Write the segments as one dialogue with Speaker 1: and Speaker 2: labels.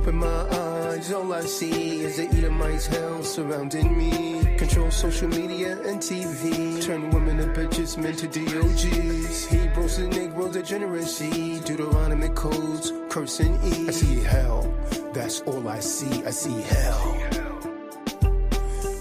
Speaker 1: Open my eyes, all I see is the Edomite's hell surrounding me. Control social media and TV. Turn women to bitches, men to DOGs. Hebrews and Negroes, degeneracy. Deuteronomy codes, curse and E. I see hell, that's all I see. I see hell.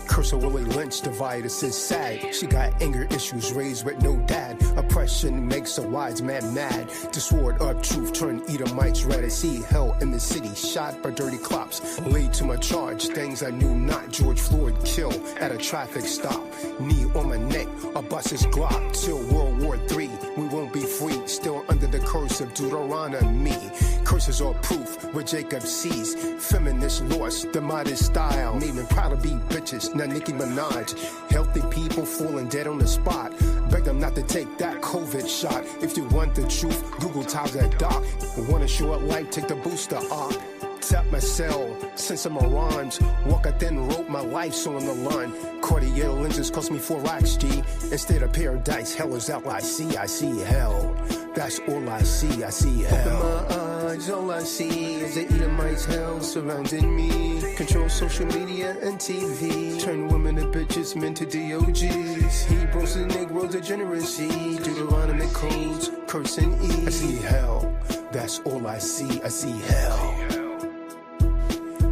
Speaker 1: Curse of Willie Lynch, divided is sad. She got anger issues, raised with no dad. Oppression makes a wise man mad. The sword of truth turned Edomites red. I see hell in the city, shot by dirty cops. Laid to my charge, things I knew not. George Floyd killed at a traffic stop. Knee on my neck, a bus's Glock. Till World War III, we won't be free. Still under the curse of Deuteronomy. Curses are proof where Jacob sees. Feminist lost the modest style. Made me proud to be bitches, not Nicki Minaj. Healthy people falling dead on the spot. Beg them not to take that COVID shot. If you want the truth, Google Tazadaq. Want a short life, take the booster off. Tap my cell, send some rhymes. Walk out then wrote my life's on the line. Cartier lenses cost me 4 racks, G. Instead of paradise, hell is all I see. I see hell. That's all I see. I see hell. Open my eyes, all I see is the Edomite's hell surrounding me. Control social media and TV. Turn women to bitches, men to DOGs. Hebrews and Negroes, degeneracy. Deuteronomy codes, curse and E. I see hell. That's all I see. I see hell.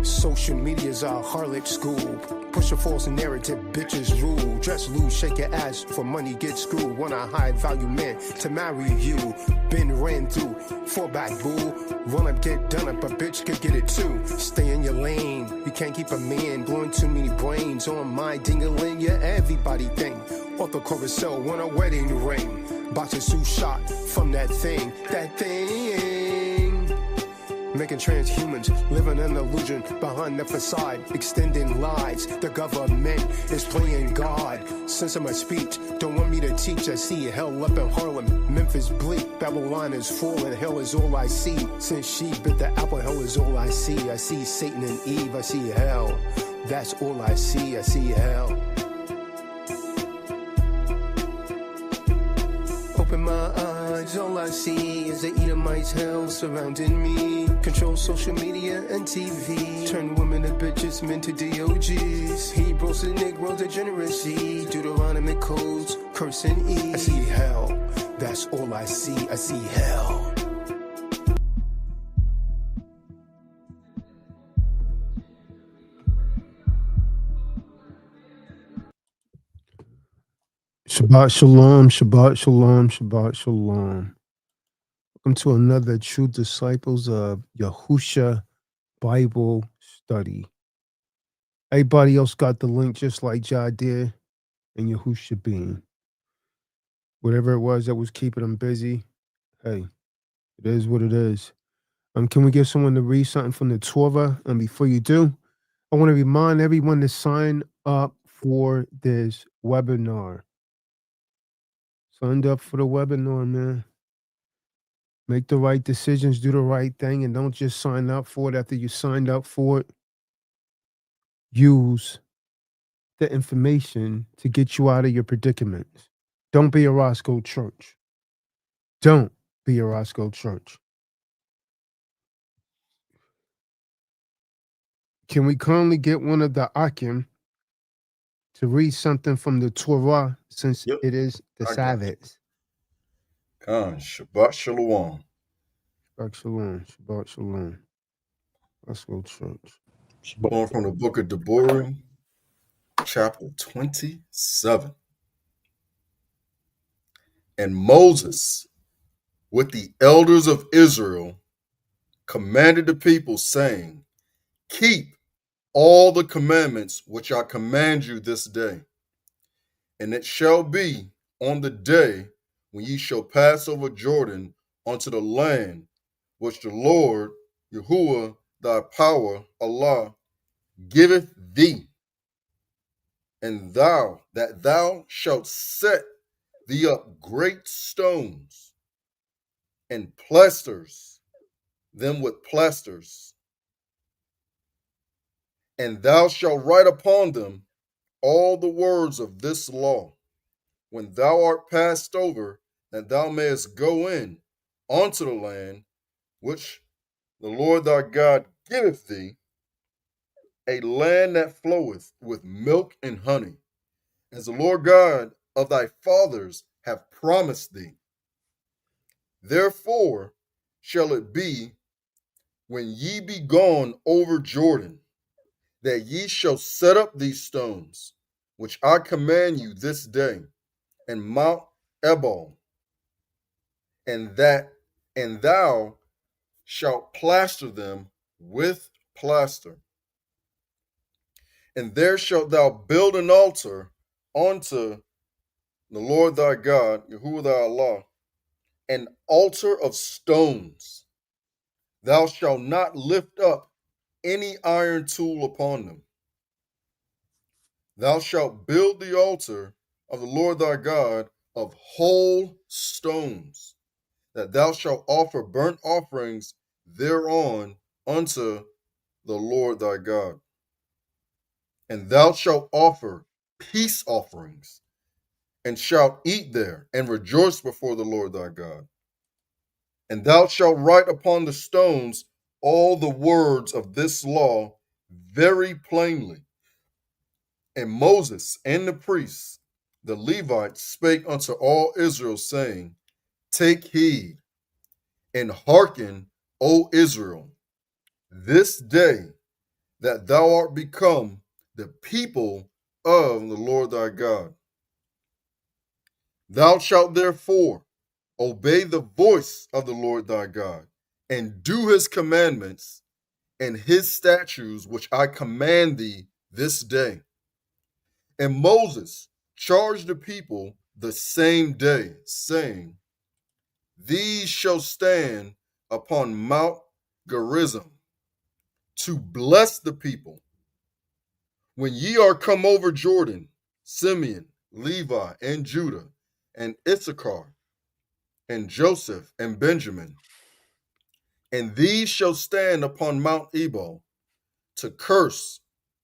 Speaker 1: Social media's a harlot school. Push a false narrative, bitches rule. Dress loose, shake your ass for money, get screwed. Want a high value man to marry you. Been ran through, fall back boo. Run up, get done up, a bitch could get it too. Stay in your lane, you can't keep a man. Blowing too many brains on my ding-a-ling. Yeah, everybody think. Off the carousel, want a wedding ring. Boxers who shot from that thing. Making transhumans, living an illusion behind the facade, extending lies. The government is playing God. Sense of my speech, don't want me to teach. I see hell up in Harlem, Memphis bleak. Babylon is full and hell is all I see. Since she bit the apple, hell is all I see. I see Satan and Eve, I see hell. That's all I see. I see hell. Open my eyes, all I see is the Edomite's hell surrounding me. Control social media and TV. Turn women to bitches, men to DOGs. Hebrews and Negroes, degeneracy. Deuteronomy codes, curse and E. I see hell. That's all I see. I see hell.
Speaker 2: Shabbat shalom, Shabbat shalom, Shabbat shalom. Welcome to another True Disciples of Yahuah Bible Study. Everybody else got the link just like Jah did and Yahuah being. Whatever it was that was keeping them busy, hey, it is what it is. Can we get someone to read something from the Torah? And before you do, I want to remind everyone to sign up for this webinar. Signed up for the webinar, man. Make the right decisions, do the right thing, and don't just sign up for it after you signed up for it. Use the information to get you out of your predicaments. Don't be a Roscoe Church. Don't be a Roscoe Church. Can we kindly get one of the Akim to read something from the Torah since it is the Sabbath?
Speaker 3: Kahan, Shabbat Shalom.
Speaker 2: Shabbat Shalom, Shabbat Shalom. Let's go, church.
Speaker 3: Going from the book of Deborah, chapter 27. And Moses, with the elders of Israel, commanded the people, saying, keep all the commandments which I command you this day. And it shall be on the day when ye shall pass over Jordan unto the land which the Lord, Yahuah, thy power, Allah, giveth thee, and thou shalt set thee up great stones, and plasters them with plasters, and thou shalt write upon them all the words of this law, when thou art passed over, that thou mayest go in unto the land which the Lord thy God giveth thee a land that floweth with milk and honey, as the Lord God of thy fathers have promised thee. Therefore shall it be when ye be gone over Jordan, that ye shall set up these stones, which I command you this day, and Mount Ebal, and thou shalt plaster them with plaster. And there shalt thou build an altar unto the Lord thy God, Yahuah thy Allah, an altar of stones. Thou shalt not lift up any iron tool upon them. Thou shalt build the altar of the Lord thy God of whole stones, that thou shalt offer burnt offerings thereon unto the Lord thy God. And thou shalt offer peace offerings, and shalt eat there, and rejoice before the Lord thy God. And thou shalt write upon the stones all the words of this law very plainly. And Moses and the priests, the Levites, spake unto all Israel, saying, Take heed and hearken, O Israel, this day that thou art become the people of the Lord thy God. Thou shalt therefore obey the voice of the Lord thy God, and do his commandments and his statutes which I command thee this day. And Moses charged the people the same day, saying, These shall stand upon Mount Gerizim to bless the people. When ye are come over Jordan, Simeon, Levi, and Judah, and Issachar, and Joseph, and Benjamin, and these shall stand upon Mount Ebal to curse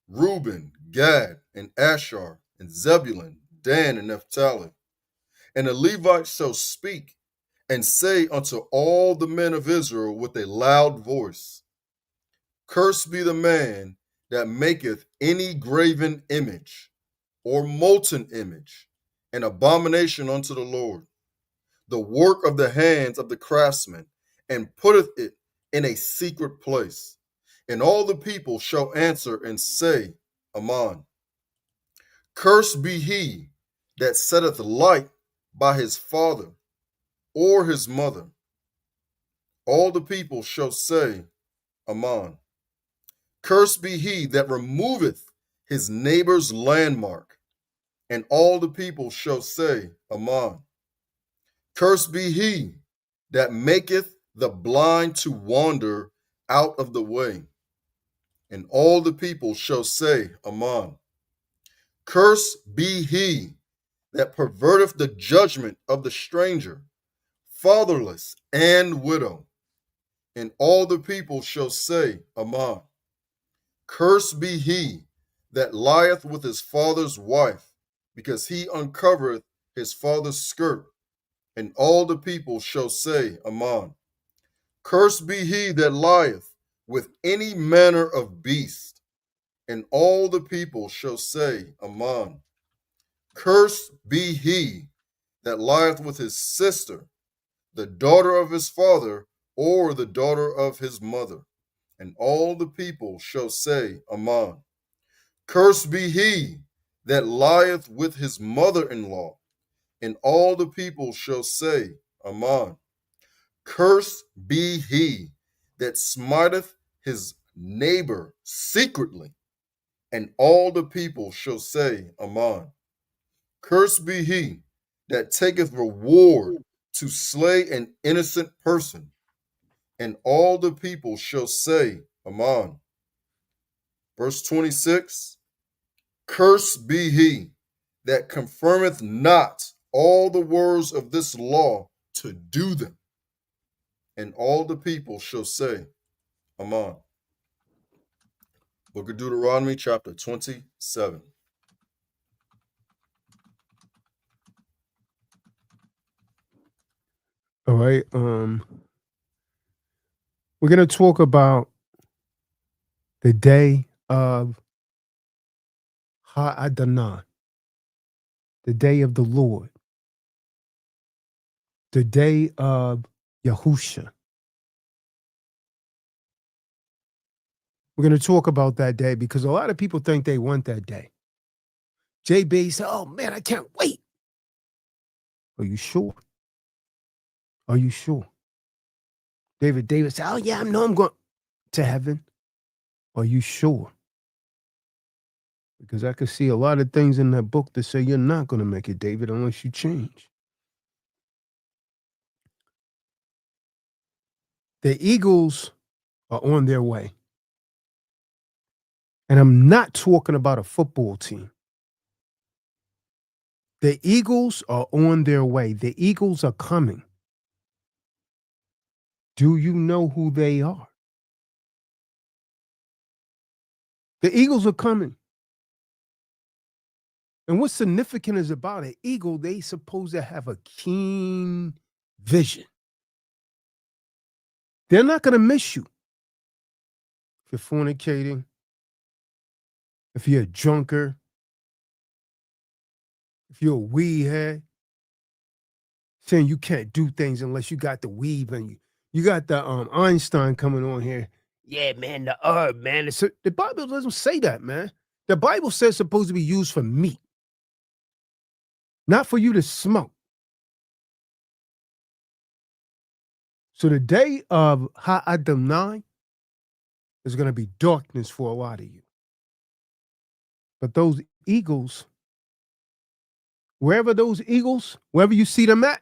Speaker 3: Reuben, Gad, and Asher, and Zebulun, Dan, and Naphtali. And the Levites shall speak and say unto all the men of Israel with a loud voice, Cursed be the man that maketh any graven image or molten image, an abomination unto the Lord, the work of the hands of the craftsman, and putteth it in a secret place. And all the people shall answer and say, Amen. Cursed be he that setteth light by his father or his mother. All the people shall say, Amen. Cursed be he that removeth his neighbor's landmark. And all the people shall say, Amen. Cursed be he that maketh the blind to wander out of the way. And all the people shall say, Amen. Cursed be he that perverteth the judgment of the stranger, fatherless, and widow. And all the people shall say, Amen. Cursed be he that lieth with his father's wife, because he uncovereth his father's skirt. And all the people shall say, Amen. Cursed be he that lieth with any manner of beast. And all the people shall say, Amen. Cursed be he that lieth with his sister, the daughter of his father, or the daughter of his mother. And all the people shall say, Amen. Cursed be he that lieth with his mother-in-law. And all the people shall say, Amen. Cursed be he that smiteth his neighbor secretly. And all the people shall say, Amen. Cursed be he that taketh reward to slay an innocent person. And all the people shall say, Amen. Verse 26, Cursed be he that confirmeth not all the words of this law to do them. And all the people shall say, Amen. Book of Deuteronomy, chapter 27.
Speaker 2: All right. We're going to talk about the day of Ha'adonai, the day of the Lord, the day of Yahusha. We're going to talk about that day because a lot of people think they want that day. JB said, oh man, I can't wait. Are you sure? Are you sure? David said, oh yeah, I know I'm going to heaven. Are you sure? Because I could see a lot of things in that book that say you're not going to make it, David, unless you change. The Eagles are on their way. And I'm not talking about a football team. The Eagles are on their way. The Eagles are coming. Do you know who they are? The Eagles are coming. And what's significant is about an eagle, they supposed to have a keen vision. They're not going to miss you. If you're fornicating, if you're a drunker, if you're a weed head, saying you can't do things unless you got the weave and you got the Einstein coming on here. Yeah, man, the herb, man. The Bible doesn't say that, man. The Bible says it's supposed to be used for meat, not for you to smoke. So the day of Ha'adonai is going to be darkness for a lot of you. But those eagles, wherever you see them at,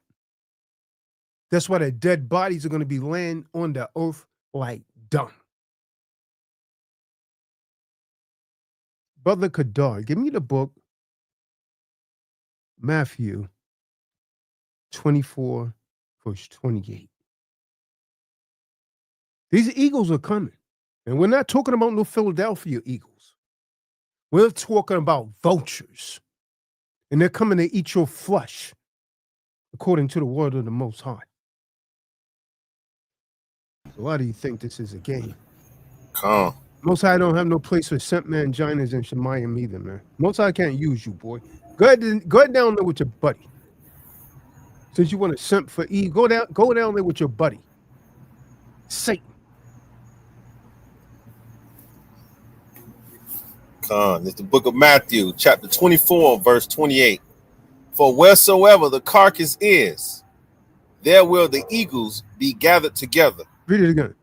Speaker 2: that's why their dead bodies are going to be laying on the earth like dung. Brother Kadar, give me the book, Matthew 24, verse 28. These eagles are coming. And we're not talking about no Philadelphia eagles. We're talking about vultures. And they're coming to eat your flesh, according to the word of the Most High. So why do you think this is a game?
Speaker 3: Kahan.
Speaker 2: Most High don't have no place for Simp Manginas and Shemayim either, man. Most High can't use you, boy. Go ahead down there with your buddy. Since you want to simp for E, go down there with your buddy. Satan.
Speaker 3: Kahan. It's the book of Matthew, chapter 24, verse 28. For wheresoever the carcass is, there will the eagles be gathered together.
Speaker 2: Read it again.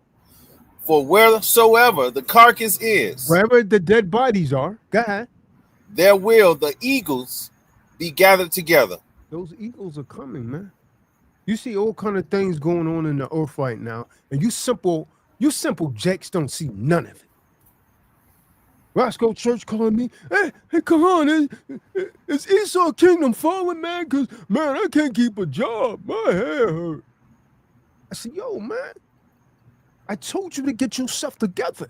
Speaker 3: For wheresoever the carcass is,
Speaker 2: wherever the dead bodies are, go ahead.
Speaker 3: There will the eagles be gathered together.
Speaker 2: Those eagles are coming, man. You see all kind of things going on in the earth right now, and you simple jakes don't see none of it. Roscoe Church calling me, hey, Kahan, is Esau Kingdom falling, man? Because, man, I can't keep a job. My hair hurt. I said, yo, man, I told you to get yourself together.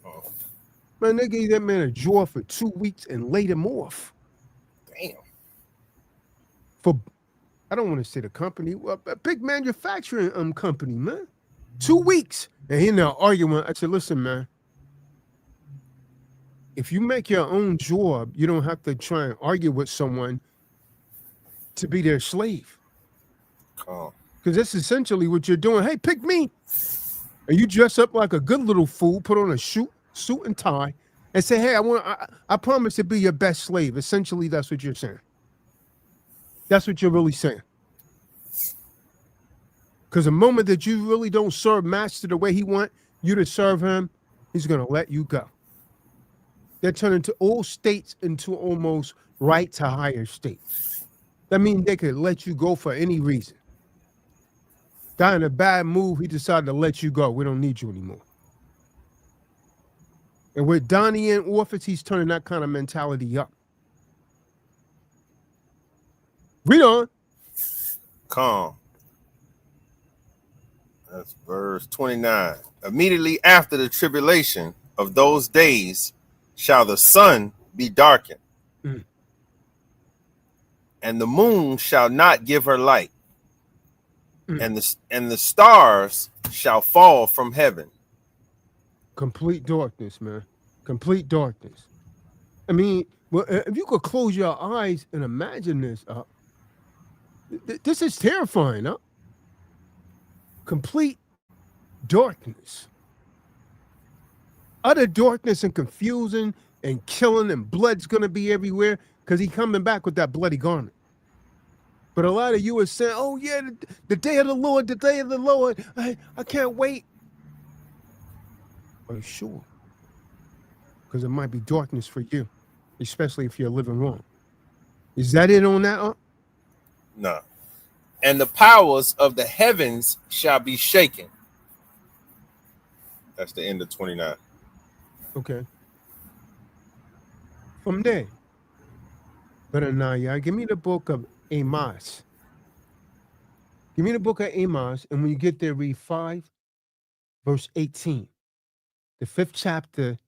Speaker 3: Oh.
Speaker 2: Man, they gave that man a jaw for 2 weeks and laid him off.
Speaker 3: Damn.
Speaker 2: I don't want to say the company, a big manufacturing company, man. 2 weeks. And he now arguing. I said, listen, man, if you make your own job, you don't have to try and argue with someone to be their slave.
Speaker 3: Oh.
Speaker 2: Because that's essentially what you're doing. Hey, pick me. And you dress up like a good little fool, put on a suit and tie, and say, hey, I promise to be your best slave. Essentially, that's what you're saying. That's what you're really saying. Because the moment that you really don't serve master the way he want you to serve him, he's going to let you go. They're turning to all states into almost right to higher states. That means they could let you go for any reason. Guy in a bad mood, he decided to let you go. We don't need you anymore. And with Donnie in office, he's turning that kind of mentality up. Read on.
Speaker 3: Calm. That's verse 29. Immediately after the tribulation of those days shall the sun be darkened, and the moon shall not give her light,
Speaker 4: and the stars shall fall from heaven.
Speaker 2: Complete darkness, man. Complete darkness. I mean, well, if you could close your eyes and imagine this, this is terrifying, huh? Complete darkness. Utter darkness and confusion and killing, and blood's going to be everywhere because he's coming back with that bloody garment. But a lot of you are saying, oh, yeah, the day of the Lord, the day of the Lord. I can't wait. Are you sure? Because it might be darkness for you, especially if you're living wrong. Is that it on that?
Speaker 4: No. And the powers of the heavens shall be shaken. That's the end of 29.
Speaker 2: Okay. From there. But now, y'all, give me the book of Amos. Give me the book of Amos, and when you get there, read 5, verse 18. The 5th chapter,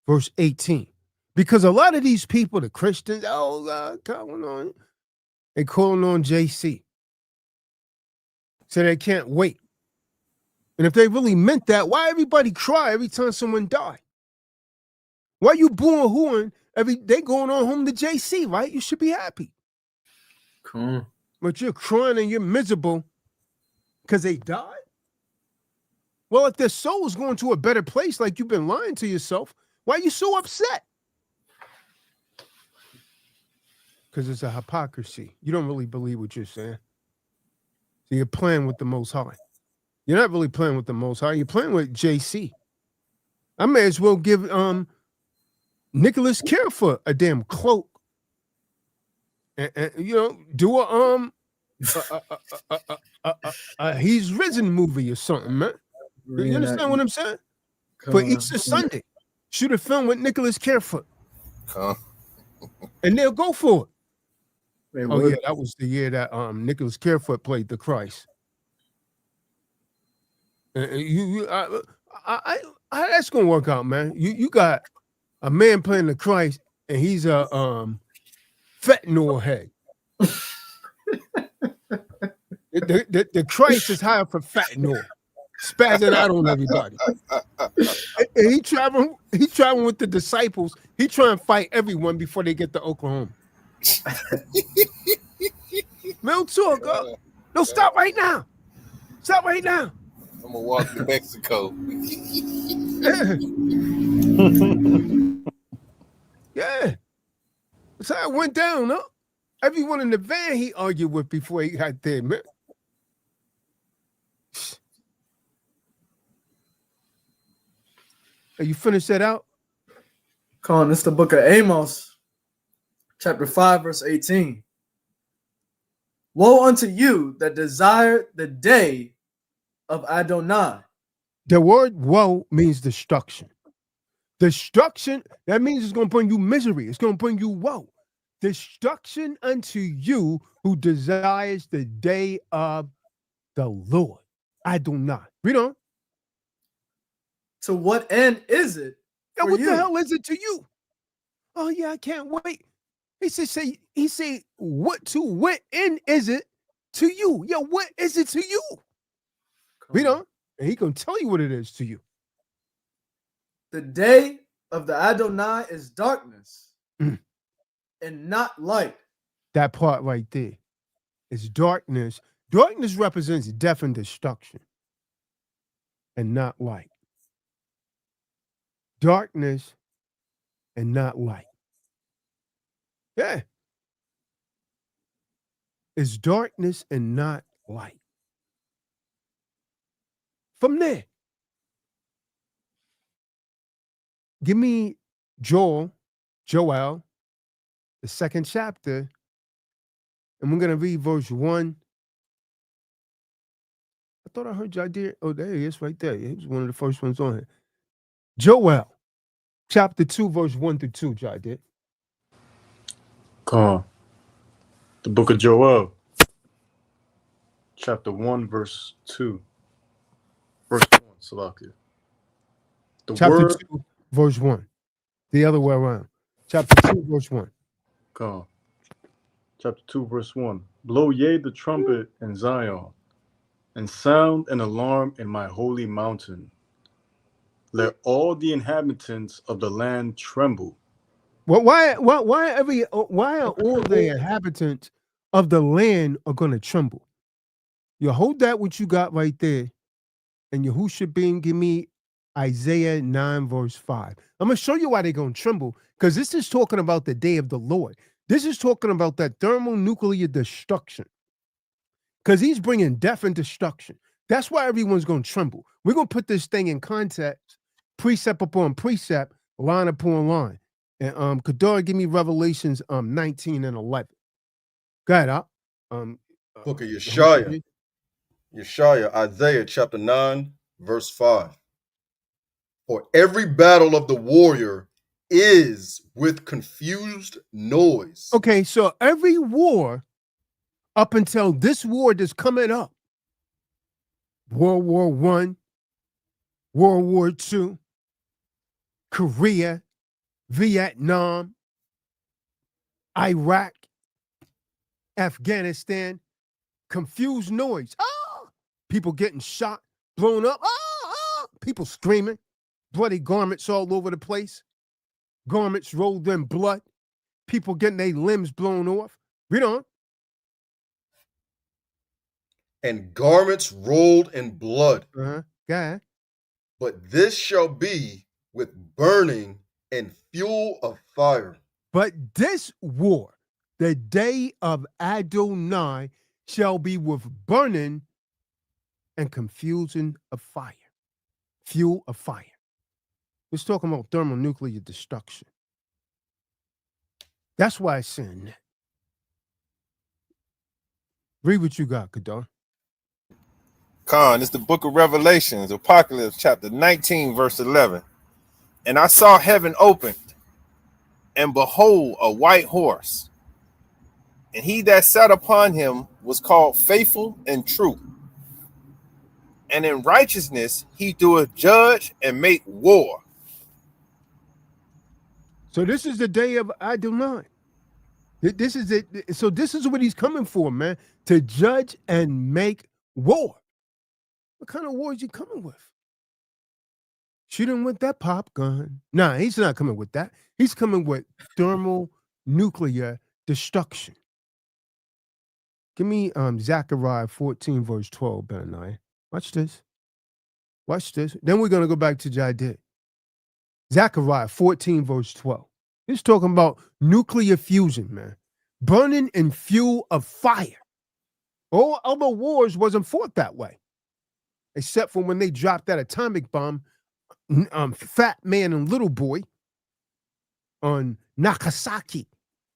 Speaker 2: verse 18. Because a lot of these people, the Christians, calling on, they calling on JC. So they can't wait. And if they really meant that, why everybody cry every time someone die? Why you booing hooing they going on home to JC, right? You should be happy.
Speaker 5: Cool.
Speaker 2: But you're crying and you're miserable because they died? Well, if their soul is going to a better place, like you've been lying to yourself, why are you so upset? Because it's a hypocrisy. You don't really believe what you're saying. So you're playing with the Most High. You're not really playing with the Most High. You're playing with JC. I may as well give Nicholas Careful a damn cloak. And do a He's Risen movie or something, man. You understand what I'm saying? For Easter Sunday, shoot a film with Nicholas Careful. And they'll go for it. Yeah, that was the year that Nicholas Careful played the Christ. That's gonna work out, man. You got a man playing the Christ, and he's a fentanyl head. the Christ is high for fentanyl, spazzing out on everybody. And he traveling with the disciples. He trying to fight everyone before they get to Oklahoma. Real talk, no, stop right now. Stop right now.
Speaker 4: I'm gonna walk to Mexico.
Speaker 2: Yeah. That's how it went down, huh? Everyone in the van he argued with before he got there, man. Hey, you finished that out?
Speaker 5: Kahan, it's the book of Amos, chapter 5, verse 18. Woe unto you that desire the day of Adonai.
Speaker 2: The word woe means destruction. Destruction, that means it's going to bring you misery. It's going to bring you woe. Destruction unto you who desires the day of the Lord. Adonai. Read on.
Speaker 5: To what end is it?
Speaker 2: Yeah, what the hell is it to you? Oh, yeah, I can't wait. He said, what end is it to you? Yeah, what is it to you? Read on. And he going to tell you what it is to you.
Speaker 5: The day of the Adonai is darkness and not light.
Speaker 2: That part right there is darkness. Darkness represents death and destruction and not light. Darkness and not light. Yeah. It's darkness and not light. From there, give me Joel, the 2nd chapter, and we're going to read verse 1. I thought I heard y'all did. Oh, there he is right there. He was one of the first ones on here. Joel, chapter 2, verse 1 through 2, y'all did.
Speaker 6: Come on. The book of Joel, chapter 1, verse 2. Verse 1, Salakia.
Speaker 2: Chapter 2, verse 1. The other way around. Chapter 2, verse 1.
Speaker 6: Come on. Chapter 2, verse 1. Blow ye the trumpet in Zion, and sound an alarm in my holy mountain. Let all the inhabitants of the land tremble.
Speaker 2: Well, why are all the inhabitants of the land are going to tremble? You hold that what you got right there, and Yahushua being give me Isaiah 9 verse 5. I'm going to show you why they're going to tremble, because this is talking about the day of the Lord. This is talking about that thermonuclear destruction, because he's bringing death and destruction. That's why everyone's going to tremble. We're going to put this thing in context, precept upon precept, line upon line. And Kadar, give me Revelations 19 and 11. Go ahead,
Speaker 3: Book of Yeshaya. Isaiah chapter 9, verse 5. For every battle of the warrior is with confused noise.
Speaker 2: Okay, so every war up until this war that's coming up, World War I, World War II, Korea, Vietnam, Iraq, Afghanistan, confused noise. Ah! People getting shot, blown up. Ah! People screaming, bloody garments all over the place, garments rolled in blood, people getting their limbs blown off. Read on.
Speaker 3: And garments rolled in blood.
Speaker 2: Go ahead.
Speaker 3: But this shall be with burning and fuel of fire.
Speaker 2: But this war, the day of Adonai, shall be with burning and confusion of fire. Fuel of fire. It's talking about thermonuclear destruction. That's why it's saying that. Read what you got, Kadar.
Speaker 4: Kahan, it's the book of Revelations, Apocalypse chapter 19, verse 11. And I saw heaven opened, and behold, a white horse. And he that sat upon him was called Faithful and True. And in righteousness he doeth judge and make war.
Speaker 2: So this is the day of Adonai. This is it. So this is what he's coming for, man. To judge and make war. What kind of war is he coming with? Shooting with that pop gun. Nah, he's not coming with that. He's coming with thermonuclear destruction. Give me Zechariah 14, verse 12, Benaniah. Watch this. Watch this. Then we're going to go back to Jadid. Zechariah 14, verse 12. He's talking about nuclear fusion, man. Burning and fuel of fire. All other wars wasn't fought that way. Except for when they dropped that atomic bomb, Fat Man and Little Boy, on Nagasaki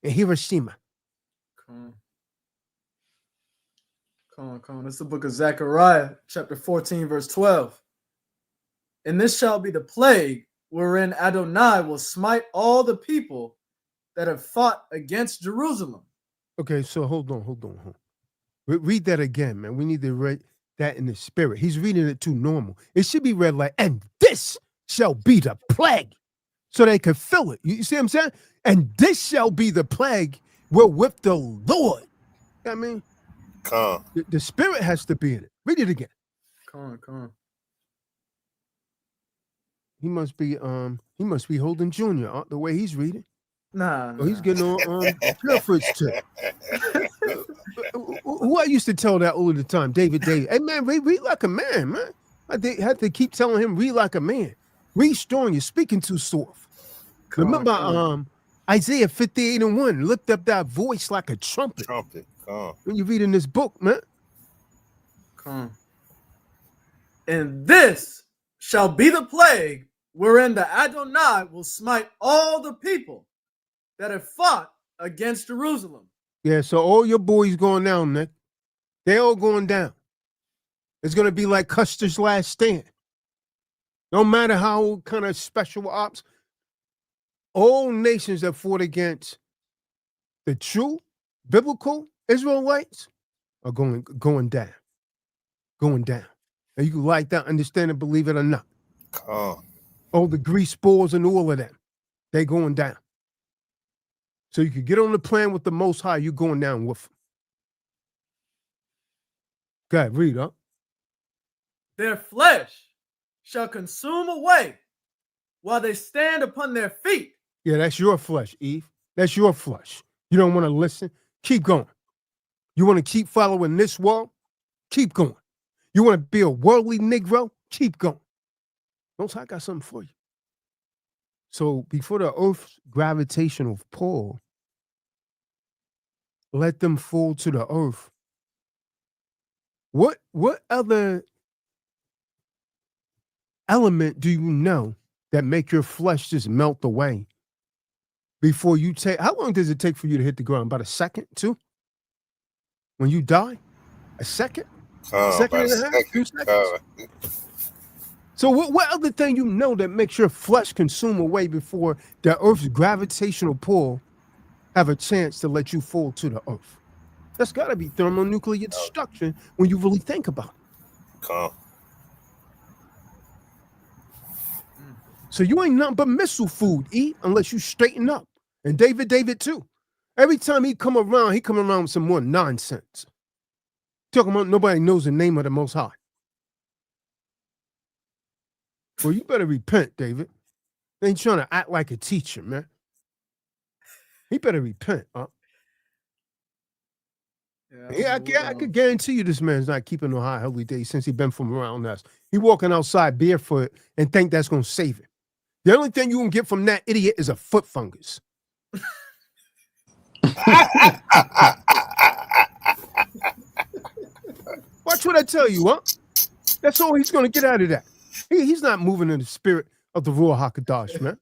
Speaker 2: and Hiroshima.
Speaker 5: Come on. It's the book of Zechariah, chapter 14, verse 12. And this shall be the plague wherein Adonai will smite all the people that have fought against Jerusalem.
Speaker 2: Okay, so hold on. Read that again, man. We need to read that in the spirit. He's reading it too normal. It should be read like, and this shall be the plague. So they could feel it. You see what I'm saying? And this shall be the plague wherewith the Lord. I mean, the spirit has to be in it. Read it again.
Speaker 5: Come on.
Speaker 2: He must be holding Junior the way he's reading.
Speaker 5: Nah.
Speaker 2: He's getting on Pilfer's tip. Who I used to tell that all the time, David. Hey man, read like a man, man. I had to keep telling him, read like a man. Read strong, you're speaking too soft. Remember Isaiah 58 and 1, lift up that voice like a trumpet. When you're reading this book, man.
Speaker 5: And this shall be the plague wherein the Adonai will smite all the people that have fought against Jerusalem.
Speaker 2: Yeah, so all your boys going down, Nick. They all going down. It's going to be like Custer's last stand. No matter how kind of special ops, all nations that fought against the true biblical Israelites are going down. Going down. And you can like that, understand it, believe it or not. All the grease spores and all of them, they going down. So you can get on the plan with the Most High, you going down with them. Go ahead, read up.
Speaker 5: Their flesh shall consume away while they stand upon their feet.
Speaker 2: Yeah, that's your flesh, Eve. That's your flesh. You don't want to listen? Keep going. You want to keep following this world? Keep going. You want to be a worldly Negro? Keep going. Most High got something for you. So before the earth's gravitational pull, let them fall to the earth. What other element do you know that make your flesh just melt away before you take? How long does it take for you to hit the ground? About a second, 2? When you die? A second? Second and a half? 2 seconds? So what other thing you know that makes your flesh consume away before the earth's gravitational pull have a chance to let you fall to the earth? That's got to be thermonuclear destruction when you really think about it. So you ain't nothing but missile food, eat, unless you straighten up. And David too. Every time he come around with some more nonsense. Talking about nobody knows the name of the Most High. Well, you better repent, David. They ain't trying to act like a teacher, man. He better repent, huh? Yeah, I could guarantee you this man's not keeping no high holy days since he been from around us. He walking outside barefoot and think that's going to save him. The only thing you can get from that idiot is a foot fungus. Watch what I tell you, huh? That's all he's going to get out of that. He's not moving in the spirit of the Ruach HaKodesh, man.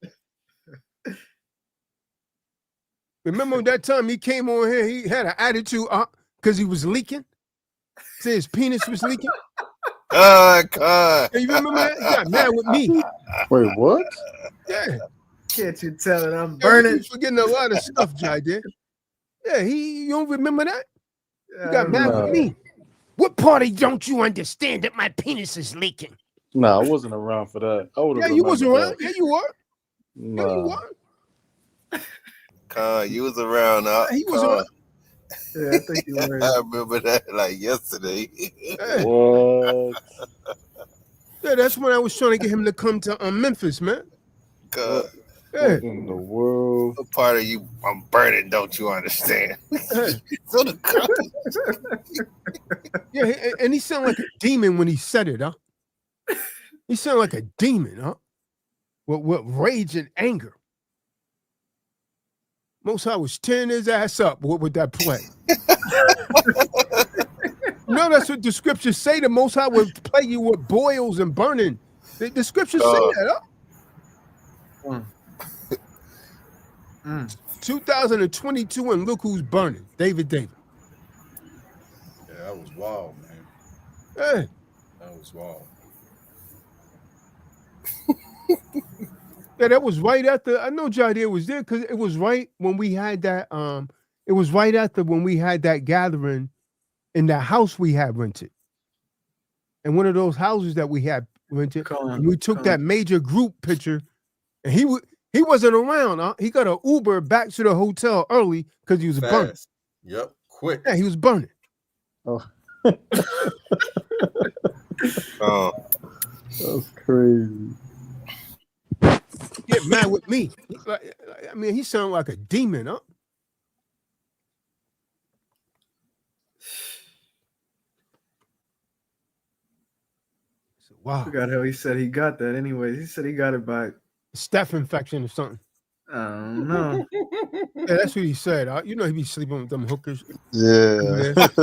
Speaker 2: Remember that time he came on here, he had an attitude because he was leaking? Say his penis was leaking?
Speaker 4: God.
Speaker 2: Hey, you remember that? He got mad with me.
Speaker 6: Wait, what?
Speaker 2: Yeah.
Speaker 5: Can't you tell it? I'm burning.
Speaker 2: He's forgetting a lot of stuff, Jai did. Yeah, you don't remember that? He got mad with me. What party don't you understand that my penis is leaking?
Speaker 6: Nah, I wasn't around for that.
Speaker 2: Yeah, you was around. Yeah, you were.
Speaker 6: Nah.
Speaker 2: Yeah, you were.
Speaker 4: You was around.
Speaker 2: He was around.
Speaker 5: Yeah, I think you were.
Speaker 4: I remember that like yesterday.
Speaker 2: Yeah.
Speaker 6: What?
Speaker 2: Yeah, that's when I was trying to get him to come to Memphis, man.
Speaker 4: God.
Speaker 2: Yeah.
Speaker 6: What in the world?
Speaker 4: What part of you I'm burning, don't you understand?
Speaker 2: Yeah.
Speaker 4: So the
Speaker 2: Yeah, and he sounded like a demon when he said it, huh? He sounded like a demon, huh? With rage and anger. Most High was tearing his ass up with that play. No, that's what the scriptures say. The Most High would play you with boils and burning. The scriptures say that, huh? 2022, and look who's burning. David.
Speaker 3: Yeah, that was wild, man.
Speaker 2: Hey.
Speaker 3: That was wild.
Speaker 2: Yeah, that was right after. I know Jadir was there because it was right when we had that. It was right after when we had that gathering in that house we had rented. And one of those houses that we had rented, we took that major group picture, and he wasn't around. Huh? He got an Uber back to the hotel early because he was burning.
Speaker 3: Yep, quick.
Speaker 2: Yeah, he was burning.
Speaker 6: Oh.
Speaker 2: That's
Speaker 6: crazy.
Speaker 2: Get mad with me. I mean, he sounded like a demon, huh? Wow.
Speaker 5: I forgot how he said he got that anyway. He said he got it by
Speaker 2: staph infection or something.
Speaker 5: I don't know.
Speaker 2: Yeah, that's what he said. You know he be sleeping with them hookers.
Speaker 6: Yeah.
Speaker 2: That's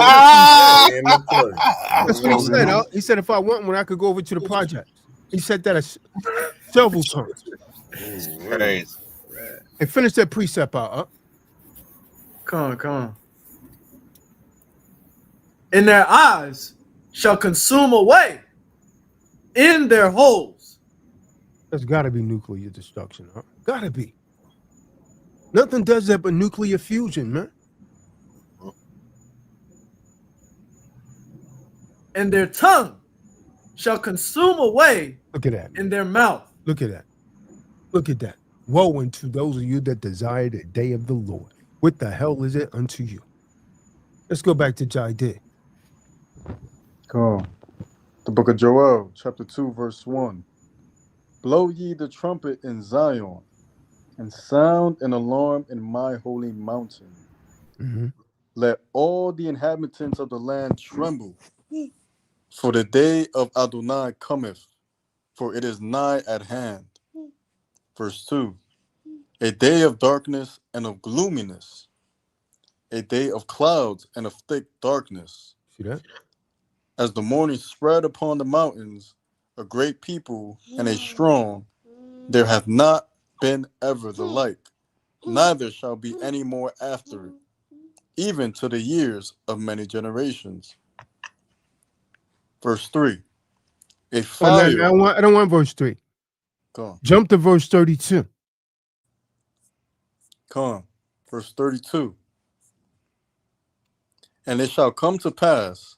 Speaker 2: what he said. He said if I want one, I could go over to the project. He said that several times.
Speaker 4: Crazy.
Speaker 2: And finish that precept out.
Speaker 5: Come on. And their eyes shall consume away in their holes.
Speaker 2: That's got to be nuclear destruction, huh? Got to be. Nothing does that but nuclear fusion, man.
Speaker 5: And their tongue shall consume away.
Speaker 2: Look at that.
Speaker 5: In their mouth.
Speaker 2: Look at that. Look at that. Woe unto those of you that desire the day of the Lord. What the hell is it unto you? Let's go back to Jaidid.
Speaker 6: Come. The book of Joel, chapter 2, verse 1. Blow ye the trumpet in Zion, and sound an alarm in my holy mountain.
Speaker 2: Mm-hmm.
Speaker 6: Let all the inhabitants of the land tremble, for the day of Adonai cometh, for it is nigh at hand. Verse 2. A day of darkness and of gloominess, a day of clouds and of thick darkness.
Speaker 2: See that?
Speaker 6: As the morning spread upon the mountains, a great people and a strong, there hath not been ever the like, neither shall be any more after it, even to the years of many generations. Verse 3. A fire.
Speaker 2: I don't want verse 3.
Speaker 6: Come on.
Speaker 2: Jump to verse 32.
Speaker 6: Come on. Verse 32. And it shall come to pass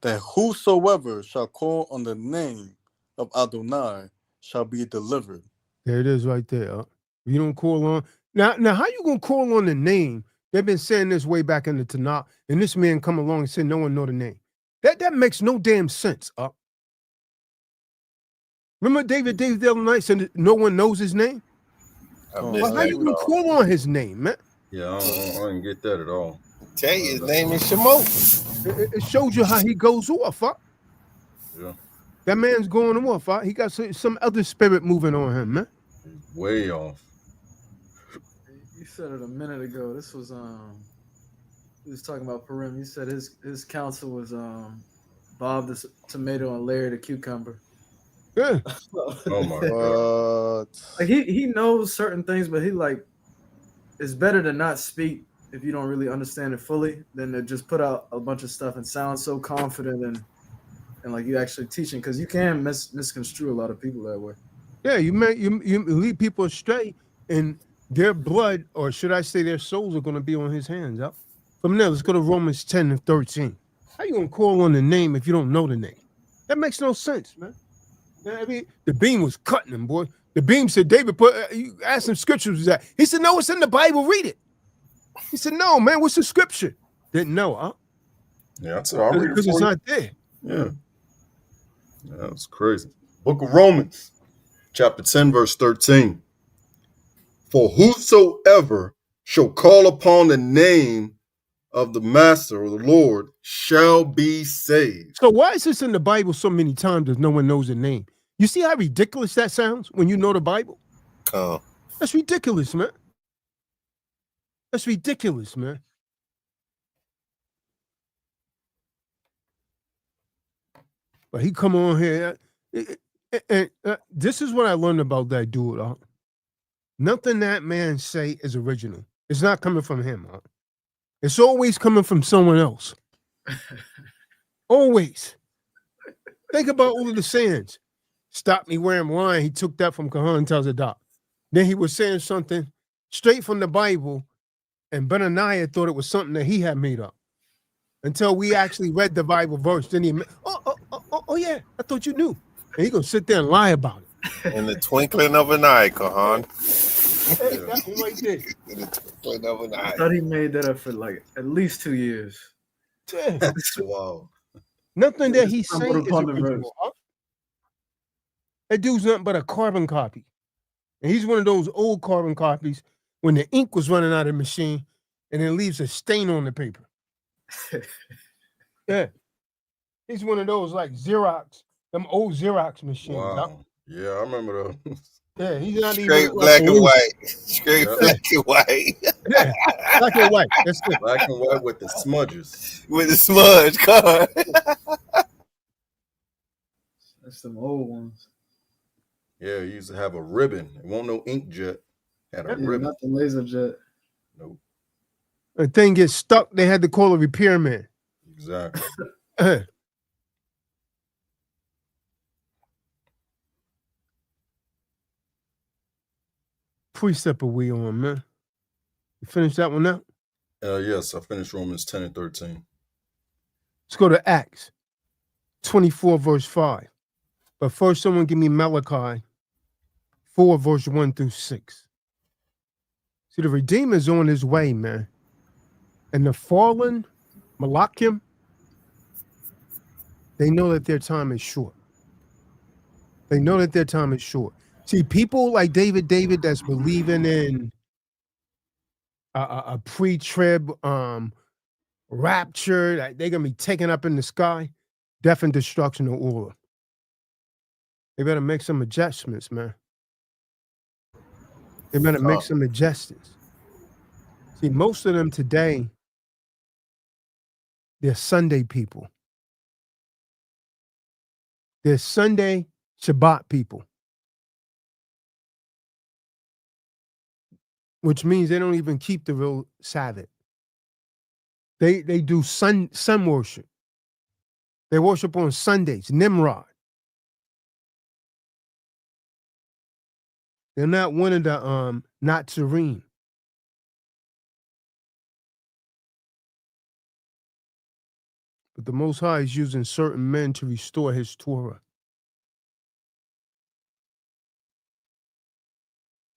Speaker 6: that whosoever shall call on the name of Adonai shall be delivered.
Speaker 2: There it is right there. You don't call on. Now, how you going to call on the name? They've been saying this way back in the Tanakh, and this man come along and said no one know the name. That makes no damn sense. Remember David the other night said no one knows his name? Well, how you going to call on his name, man?
Speaker 3: Yeah, I didn't get that at all.
Speaker 4: Tell you his name is Shemot.
Speaker 2: It shows you how he goes off.
Speaker 3: Yeah.
Speaker 2: That man's going off. He got some other spirit moving on him, man.
Speaker 3: He's way off.
Speaker 5: You said it a minute ago. This was he was talking about Purim. You said his counsel was Bob the tomato and Larry the cucumber.
Speaker 2: Yeah.
Speaker 3: Oh my God.
Speaker 5: Like he knows certain things, but he like it's better to not speak if you don't really understand it fully than to just put out a bunch of stuff and sound so confident and like you actually teaching, because you can misconstrue a lot of people that way.
Speaker 2: Yeah, you lead people astray, and their blood, or should I say their souls, are going to be on his hands. From there, let's go to Romans 10 and 13. How you going to call on the name if you don't know the name? That makes no sense, man. I mean, the beam was cutting him, boy. The beam said, David, you asked him scriptures was that. He said, no, it's in the Bible. Read it. He said, no, man, what's the scripture? Didn't know, huh?
Speaker 3: Yeah, that's all.
Speaker 2: Because it's not there.
Speaker 3: Yeah. That's crazy. Book of Romans, chapter 10, verse 13. For whosoever shall call upon the name of the Master or the Lord shall be saved.
Speaker 2: So why is this in the Bible so many times that no one knows the name? You see how ridiculous that sounds when you know the Bible?
Speaker 4: Oh.
Speaker 2: That's ridiculous, man. That's ridiculous, man. But he come on here, and this is what I learned about that dude. Nothing that man say is original. It's not coming from him. It's always coming from someone else. Always. Think about all of the sayings. Stop me where I'm lying. He took that from Kahan and Tazadaq. Then he was saying something straight from the Bible, and Benaniah thought it was something that he had made up. Until we actually read the Bible verse. Then he, oh yeah, I thought you knew. And he gonna sit there and lie about it.
Speaker 4: In the twinkling of an eye, Kahan.
Speaker 2: Hey, that one right there.
Speaker 4: In the twinkling of an eye.
Speaker 5: I thought he made that up for like at least 2 years.
Speaker 2: Yeah.
Speaker 3: Wow.
Speaker 2: Nothing that he
Speaker 5: Stumbled
Speaker 2: saying is
Speaker 5: upon the verse.
Speaker 2: original. That dude's nothing but a carbon copy. And he's one of those old carbon copies when the ink was running out of the machine and it leaves a stain on the paper. Yeah. He's one of those like Xerox, them old Xerox machines.
Speaker 3: Wow. Yeah, I remember those.
Speaker 2: Yeah, he's not
Speaker 4: Straight
Speaker 2: even
Speaker 4: black and white. Straight
Speaker 3: Yeah.
Speaker 4: black and white.
Speaker 2: Yeah, black and white. That's it.
Speaker 3: Black and white with the smudges.
Speaker 4: With the smudge, Kahan.
Speaker 5: That's them old ones.
Speaker 3: Yeah, he used to have a ribbon. It won't no inkjet. Had a
Speaker 5: Yeah,
Speaker 3: ribbon.
Speaker 5: not the laser jet.
Speaker 3: Nope.
Speaker 2: The thing gets stuck, they had to call a repairman.
Speaker 3: Exactly.
Speaker 2: Precept are we on, man? You finish that one out?
Speaker 3: Yes, I finished Romans 10 and 13.
Speaker 2: Let's go to Acts 24, verse 5. But first, someone give me Malachi 4, verse 1 through 6. See, the Redeemer's on his way, man. And the fallen Malakim, They know that their time is short. They know that their time is short. See, people like David that's believing in a pre-trib rapture, that they're gonna be taken up in the sky, death and destruction of order. They better make some adjustments, man. They better make some adjustments. See, most of them today, they're Sunday people. They're Sunday Shabbat people, which means they don't even keep the real Sabbath. They do sun worship. They worship on Sundays, Nimrod. They're not one of the Nazarene. But the Most High is using certain men to restore his Torah.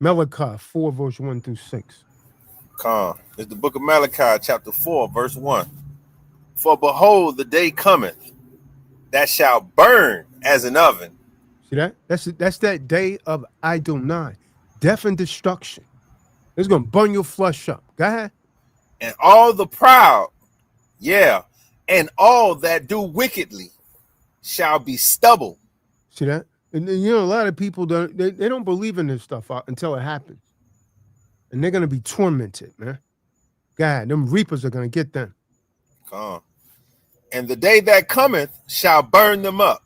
Speaker 2: Malachi 4, verse 1 through 6.
Speaker 4: Kahan. It's the book of Malachi, chapter 4, verse 1. For behold, the day cometh that shall burn as an oven.
Speaker 2: See that? That's that day of Adonai. Death and destruction. It's going to burn your flesh up. Go ahead.
Speaker 4: And all the proud, and all that do wickedly shall be stubble.
Speaker 2: See that? And you know, a lot of people they don't believe in this stuff until it happens. And they're going to be tormented, man. God, them reapers are going to get them.
Speaker 4: And the day that cometh shall burn them up,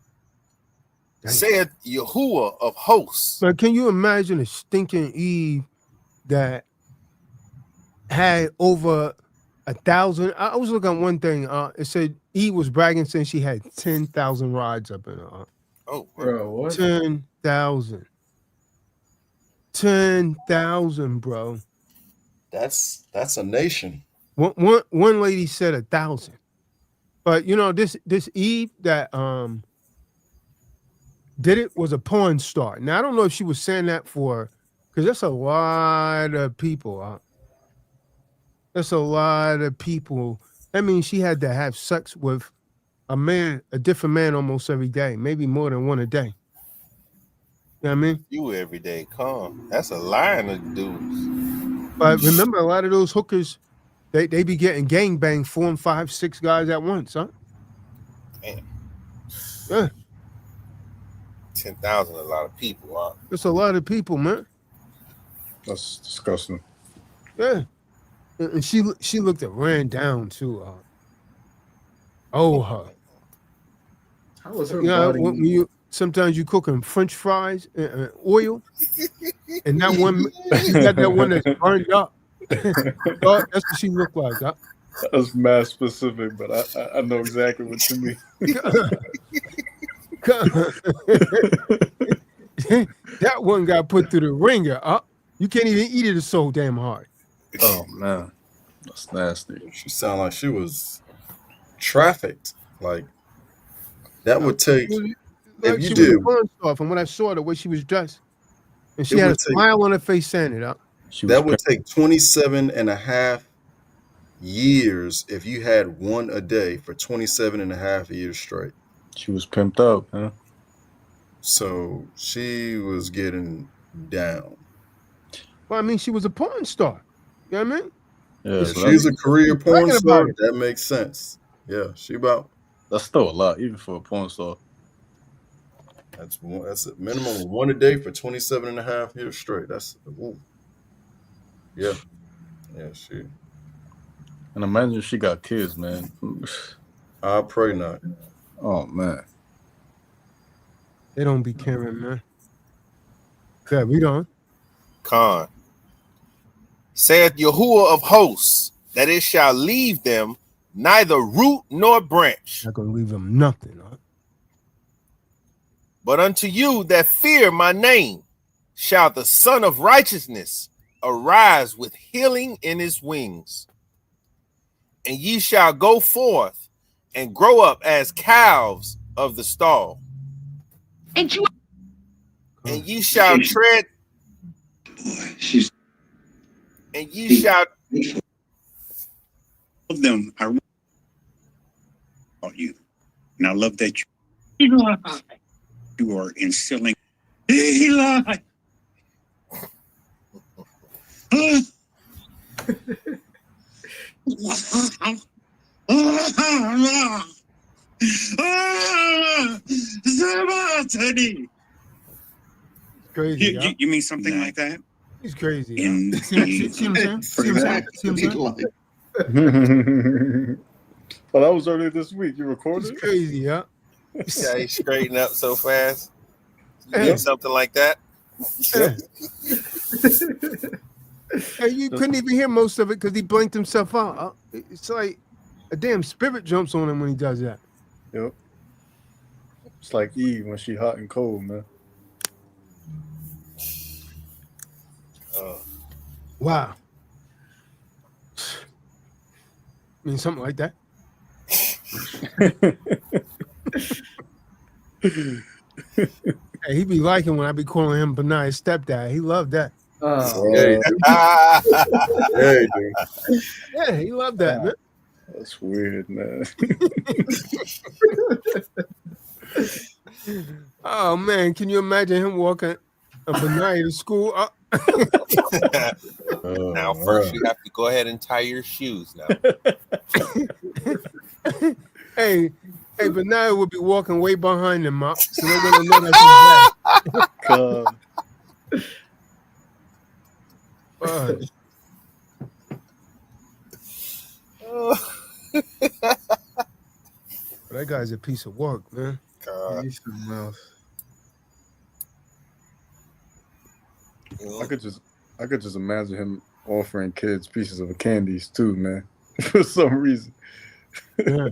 Speaker 2: Dang.
Speaker 4: saith Yahuah of hosts.
Speaker 2: But can you imagine a stinking Eve that had over 1,000? I was looking at one thing. It said Eve was bragging saying she had 10,000 rods up in her.
Speaker 4: Oh,
Speaker 5: Bro, what?
Speaker 2: 10,000. 10,000, bro.
Speaker 3: That's a nation.
Speaker 2: One lady said 1,000. But you know, this Eve that did it was a porn star. Now I don't know if she was saying that for, because that's a lot of people. That's a lot of people. That means she had to have sex with a different man almost every day, maybe more than one a day. You know what I mean?
Speaker 4: You every day, Kahan. That's a line of dudes.
Speaker 2: But remember, a lot of those hookers, they be getting gangbanged 4 and 5, 6 guys at once, huh?
Speaker 4: Damn.
Speaker 2: Yeah.
Speaker 4: 10,000, a lot of people, huh?
Speaker 2: That's a lot of people, man.
Speaker 6: That's disgusting.
Speaker 2: Yeah. And she looked at ran down too. Her.
Speaker 5: How was her
Speaker 2: You know,
Speaker 5: body?
Speaker 2: when sometimes you cooking French fries and oil, and that one you got that one that's burned up. That's what she looked like. Huh?
Speaker 6: That's mass specific, but I know exactly what you mean.
Speaker 2: That one got put through the ringer. You can't even eat it. It's so damn hard.
Speaker 6: Oh man, that's nasty.
Speaker 3: She sounded like she was trafficked. Like that would take.
Speaker 2: Like
Speaker 3: if you
Speaker 2: she
Speaker 3: did,
Speaker 2: was a porn star from when I saw the way she was dressed, and she
Speaker 3: It
Speaker 2: had a
Speaker 3: would take-
Speaker 2: smile on her face saying it.
Speaker 3: that would take 27 and a half years if you had one a day for 27 and a half years straight.
Speaker 6: She was pimped out, huh?
Speaker 3: So she was getting down.
Speaker 2: Well, I mean, she was a porn star. You know what I mean?
Speaker 6: Yeah,
Speaker 3: If
Speaker 6: so
Speaker 3: she's a career porn
Speaker 2: bragging
Speaker 3: star,
Speaker 2: about it.
Speaker 3: that makes sense. Yeah,
Speaker 6: that's still a lot, even for a porn star.
Speaker 3: that's a minimum of one a day for 27 and a half years straight. That's yeah, she.
Speaker 6: And imagine she got kids, man.
Speaker 3: I pray not.
Speaker 6: Oh man.
Speaker 2: They don't be caring, man. Yeah, we don't.
Speaker 4: Kahan. Saith Yahuah of hosts, that it shall leave them neither root nor branch.
Speaker 2: Not gonna leave them nothing. Huh?
Speaker 4: But unto you that fear my name shall the Son of Righteousness arise with healing in his wings. And ye shall go forth and grow up as calves of the stall. And ye shall tread, and ye shall
Speaker 7: of them are about you. And I love that you are instilling Eli.
Speaker 2: Crazy.
Speaker 7: You mean something like that?
Speaker 2: He's crazy.
Speaker 7: See
Speaker 2: what I'm saying?
Speaker 6: Oh, that was earlier this week. You recorded?
Speaker 2: He's crazy, yeah.
Speaker 4: Yeah, he straightened up so fast. You
Speaker 2: Yeah.
Speaker 4: mean something like that?
Speaker 2: Hey, you couldn't even hear most of it because he blinked himself out. It's like a damn spirit jumps on him when he does that.
Speaker 6: Yep. It's like Eve when she hot and cold, man.
Speaker 2: Wow. I mean, something like that. Hey, he be liking when I be calling him Benai's stepdad. He loved that. Yeah, he loved that, man.
Speaker 6: That's weird, man.
Speaker 2: Oh man, can you imagine him walking a Benai to school?
Speaker 4: Now, first you have to go ahead and tie your shoes now.
Speaker 2: Hey, Benai would be walking way behind him, so they wouldn't know that's his dad. That guy's a piece of work, man.
Speaker 5: He's something else.
Speaker 6: I could just imagine him offering kids pieces of candies too, man. For some reason.
Speaker 2: Yeah.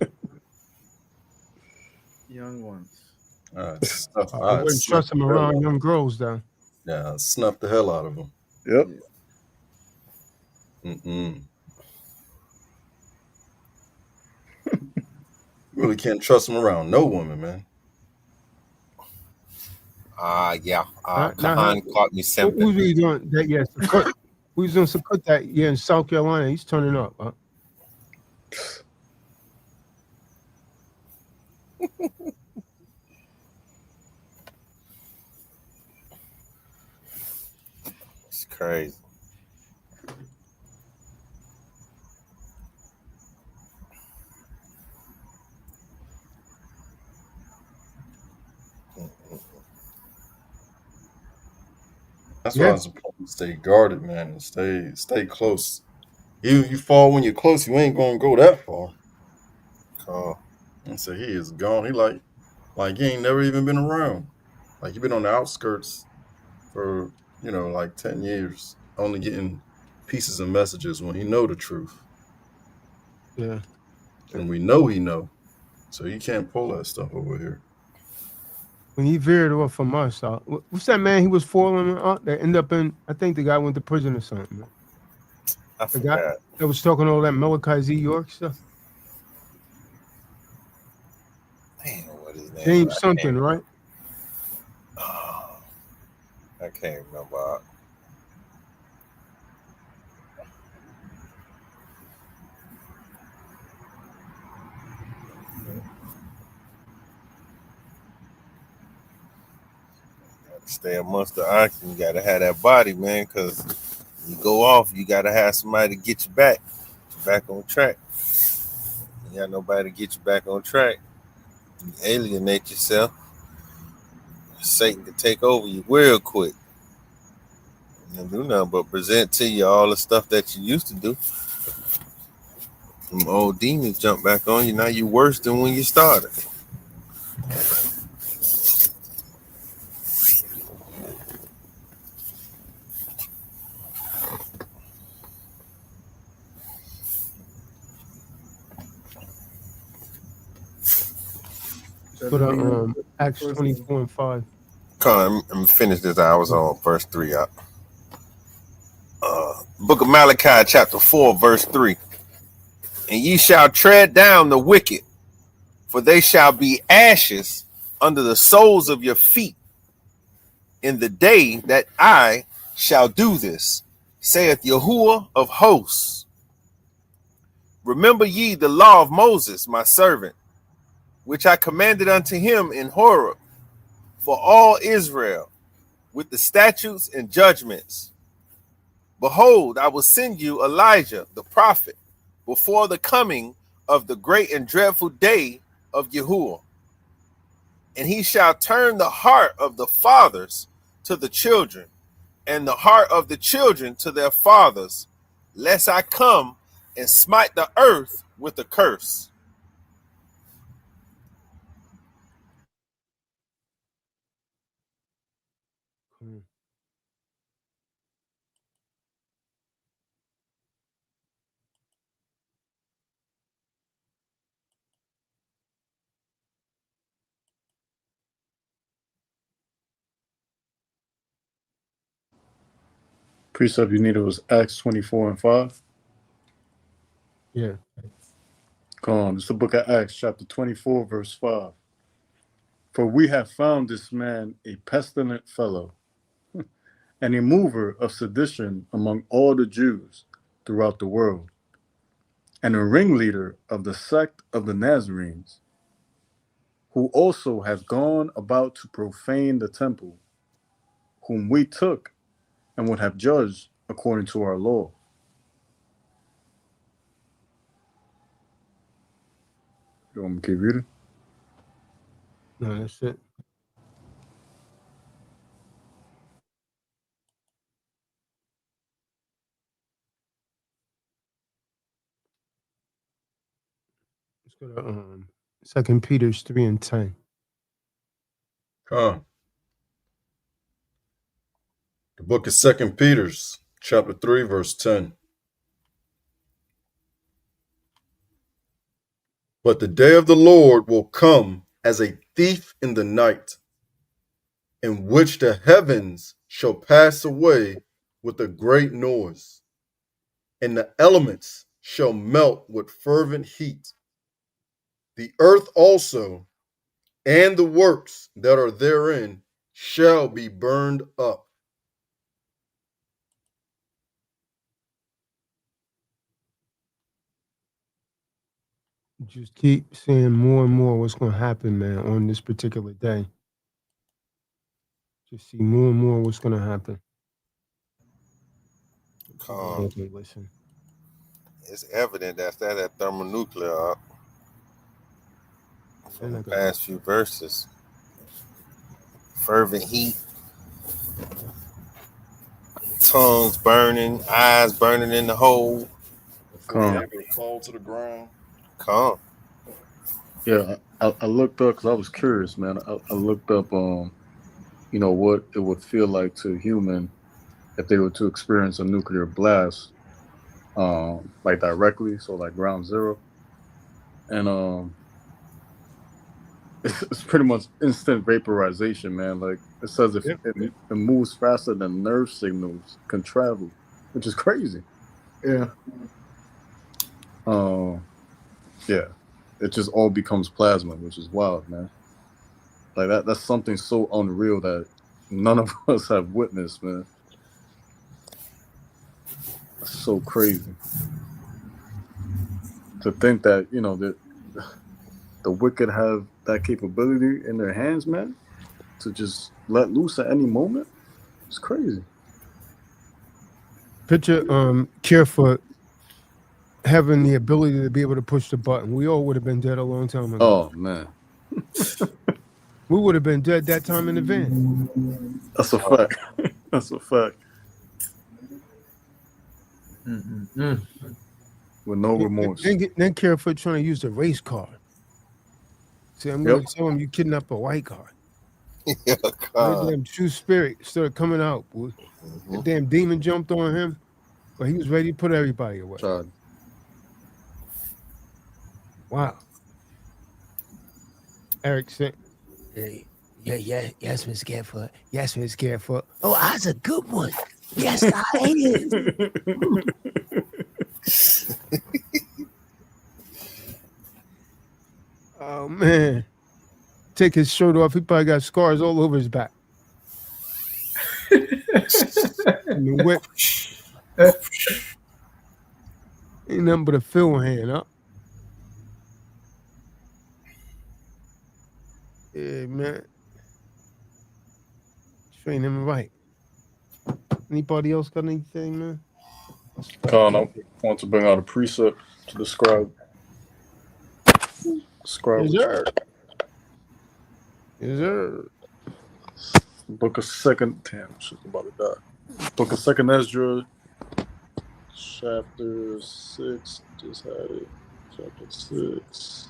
Speaker 5: Young ones.
Speaker 2: I wouldn't trust him around young girls, though.
Speaker 3: Yeah, snuff the hell out of them.
Speaker 6: Yep.
Speaker 3: Really can't trust him around no woman, man.
Speaker 4: Yeah. Kahan caught me simping.
Speaker 2: Who's really doing that? Yes. Who's doing some cut that? Yeah, in South Carolina, he's turning up.
Speaker 4: It's crazy.
Speaker 3: That's why it's important to stay guarded, man, and stay close. You fall when you're close, you ain't gonna go that far. And so he is gone. He like he ain't never even been around. Like he been on the outskirts for like 10 years, only getting pieces of messages when he know the truth.
Speaker 2: Yeah.
Speaker 3: And we know he know. So he can't pull that stuff over here.
Speaker 2: When he veered off from us, what's that man he was following? That ended up in, I think the guy went to prison or something. Man.
Speaker 4: I forgot.
Speaker 2: The guy that was talking all that Malachi Z. York stuff.
Speaker 4: Damn, what is that?
Speaker 2: James something, right?
Speaker 4: I can't remember. Stay amongst the oxen. You gotta have that body, man, because you go off, you gotta have somebody to get you back on track. You got nobody to get you back on track. You alienate yourself. Satan can take over you real quick. You don't do nothing but present to you all the stuff that you used to do. Some old demons jump back on you. Now you're worse than when you started.
Speaker 2: But Acts 24:5.
Speaker 4: Come on, let me finish this. I was on verse 3. Book of Malachi, chapter 4, verse 3. And ye shall tread down the wicked, for they shall be ashes under the soles of your feet in the day that I shall do this, saith Yahuah of hosts. Remember ye the law of Moses, my servant, which I commanded unto him in Horeb for all Israel, with the statutes and judgments. Behold, I will send you Elijah the prophet before the coming of the great and dreadful day of Yahuah. And he shall turn the heart of the fathers to the children, and the heart of the children to their fathers, lest I come and smite the earth with a curse.
Speaker 6: Precept you needed was Acts 24 and 5.
Speaker 2: Yeah.
Speaker 6: Come on, it's the book of Acts, chapter 24, verse 5. For we have found this man a pestilent fellow, and a mover of sedition among all the Jews throughout the world, and a ringleader of the sect of the Nazarenes, who also have gone about to profane the temple, whom we took and would have judged according to our law. You want me to keep reading?
Speaker 2: No, that's it. Let's go to 2 Peter 3 and 10.
Speaker 3: Kahan. The book of 2 Peter, chapter 3, verse 10. But the day of the Lord will come as a thief in the night, in which the heavens shall pass away with a great noise, and the elements shall melt with fervent heat. The earth also and the works that are therein shall be burned up.
Speaker 2: Just keep seeing more and more what's going to happen, man, on this particular day. Just see more and more what's going to happen. Okay, listen.
Speaker 4: It's evident that thermonuclear from the past few verses. Fervent heat, tongues burning, eyes burning in the hole.
Speaker 3: Before they able to fall to the ground.
Speaker 4: Come.
Speaker 6: Yeah, I looked up because I was curious, man. I looked up, you know, what it would feel like to a human if they were to experience a nuclear blast, like directly, so like ground zero. And it's pretty much instant vaporization, man. Like it says, if it moves faster than nerve signals can travel, which is crazy.
Speaker 5: Yeah.
Speaker 6: Yeah. It just all becomes plasma, which is wild, man. Like that's something so unreal that none of us have witnessed, man. That's so crazy. To think that, you know, that the wicked have that capability in their hands, man, to just let loose at any moment. It's crazy.
Speaker 2: Picture Carefoot having the ability to be able to push the button. We all would have been dead a long time ago.
Speaker 6: Oh, man.
Speaker 2: We would have been dead that time in the van.
Speaker 6: That's a fact. That's a fact. With no remorse.
Speaker 2: Then Carefoot trying to use the race card. See, I'm going to tell him you kidnapped a white card.
Speaker 4: Yeah,
Speaker 2: that damn true spirit started coming out, boy. The damn demon jumped on him, but he was ready to put everybody away. Wow. Eric said, yes, Miss Carefoot. Yes, Miss Carefoot. Oh, that's a good one. Yes, I am. Oh, man. Take his shirt off. He probably got scars all over his back. And the whip. Ain't nothing but a fill hand, huh? Yeah, man. Train him right. Anybody else got anything, man?
Speaker 6: Khan, I want to bring out a precept to describe
Speaker 2: Yes,
Speaker 6: what
Speaker 2: sir. Yes, sir.
Speaker 6: Book of Second. Damn, shit's about to die. Book of Second Ezra, chapter 6. Just had it. Chapter 6.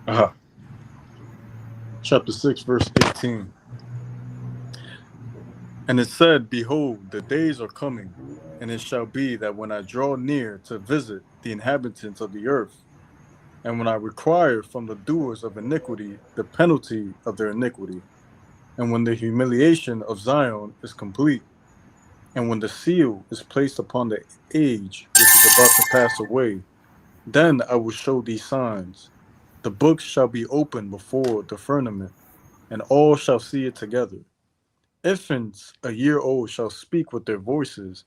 Speaker 6: Aha. Chapter 6, verse 18. And it said, Behold, the days are coming, and it shall be that when I draw near to visit the inhabitants of the earth, and when I require from the doers of iniquity the penalty of their iniquity, and when the humiliation of Zion is complete, and when the seal is placed upon the age which is about to pass away, then I will show these signs. The books shall be opened before the firmament, and all shall see it together. Infants a year old shall speak with their voices,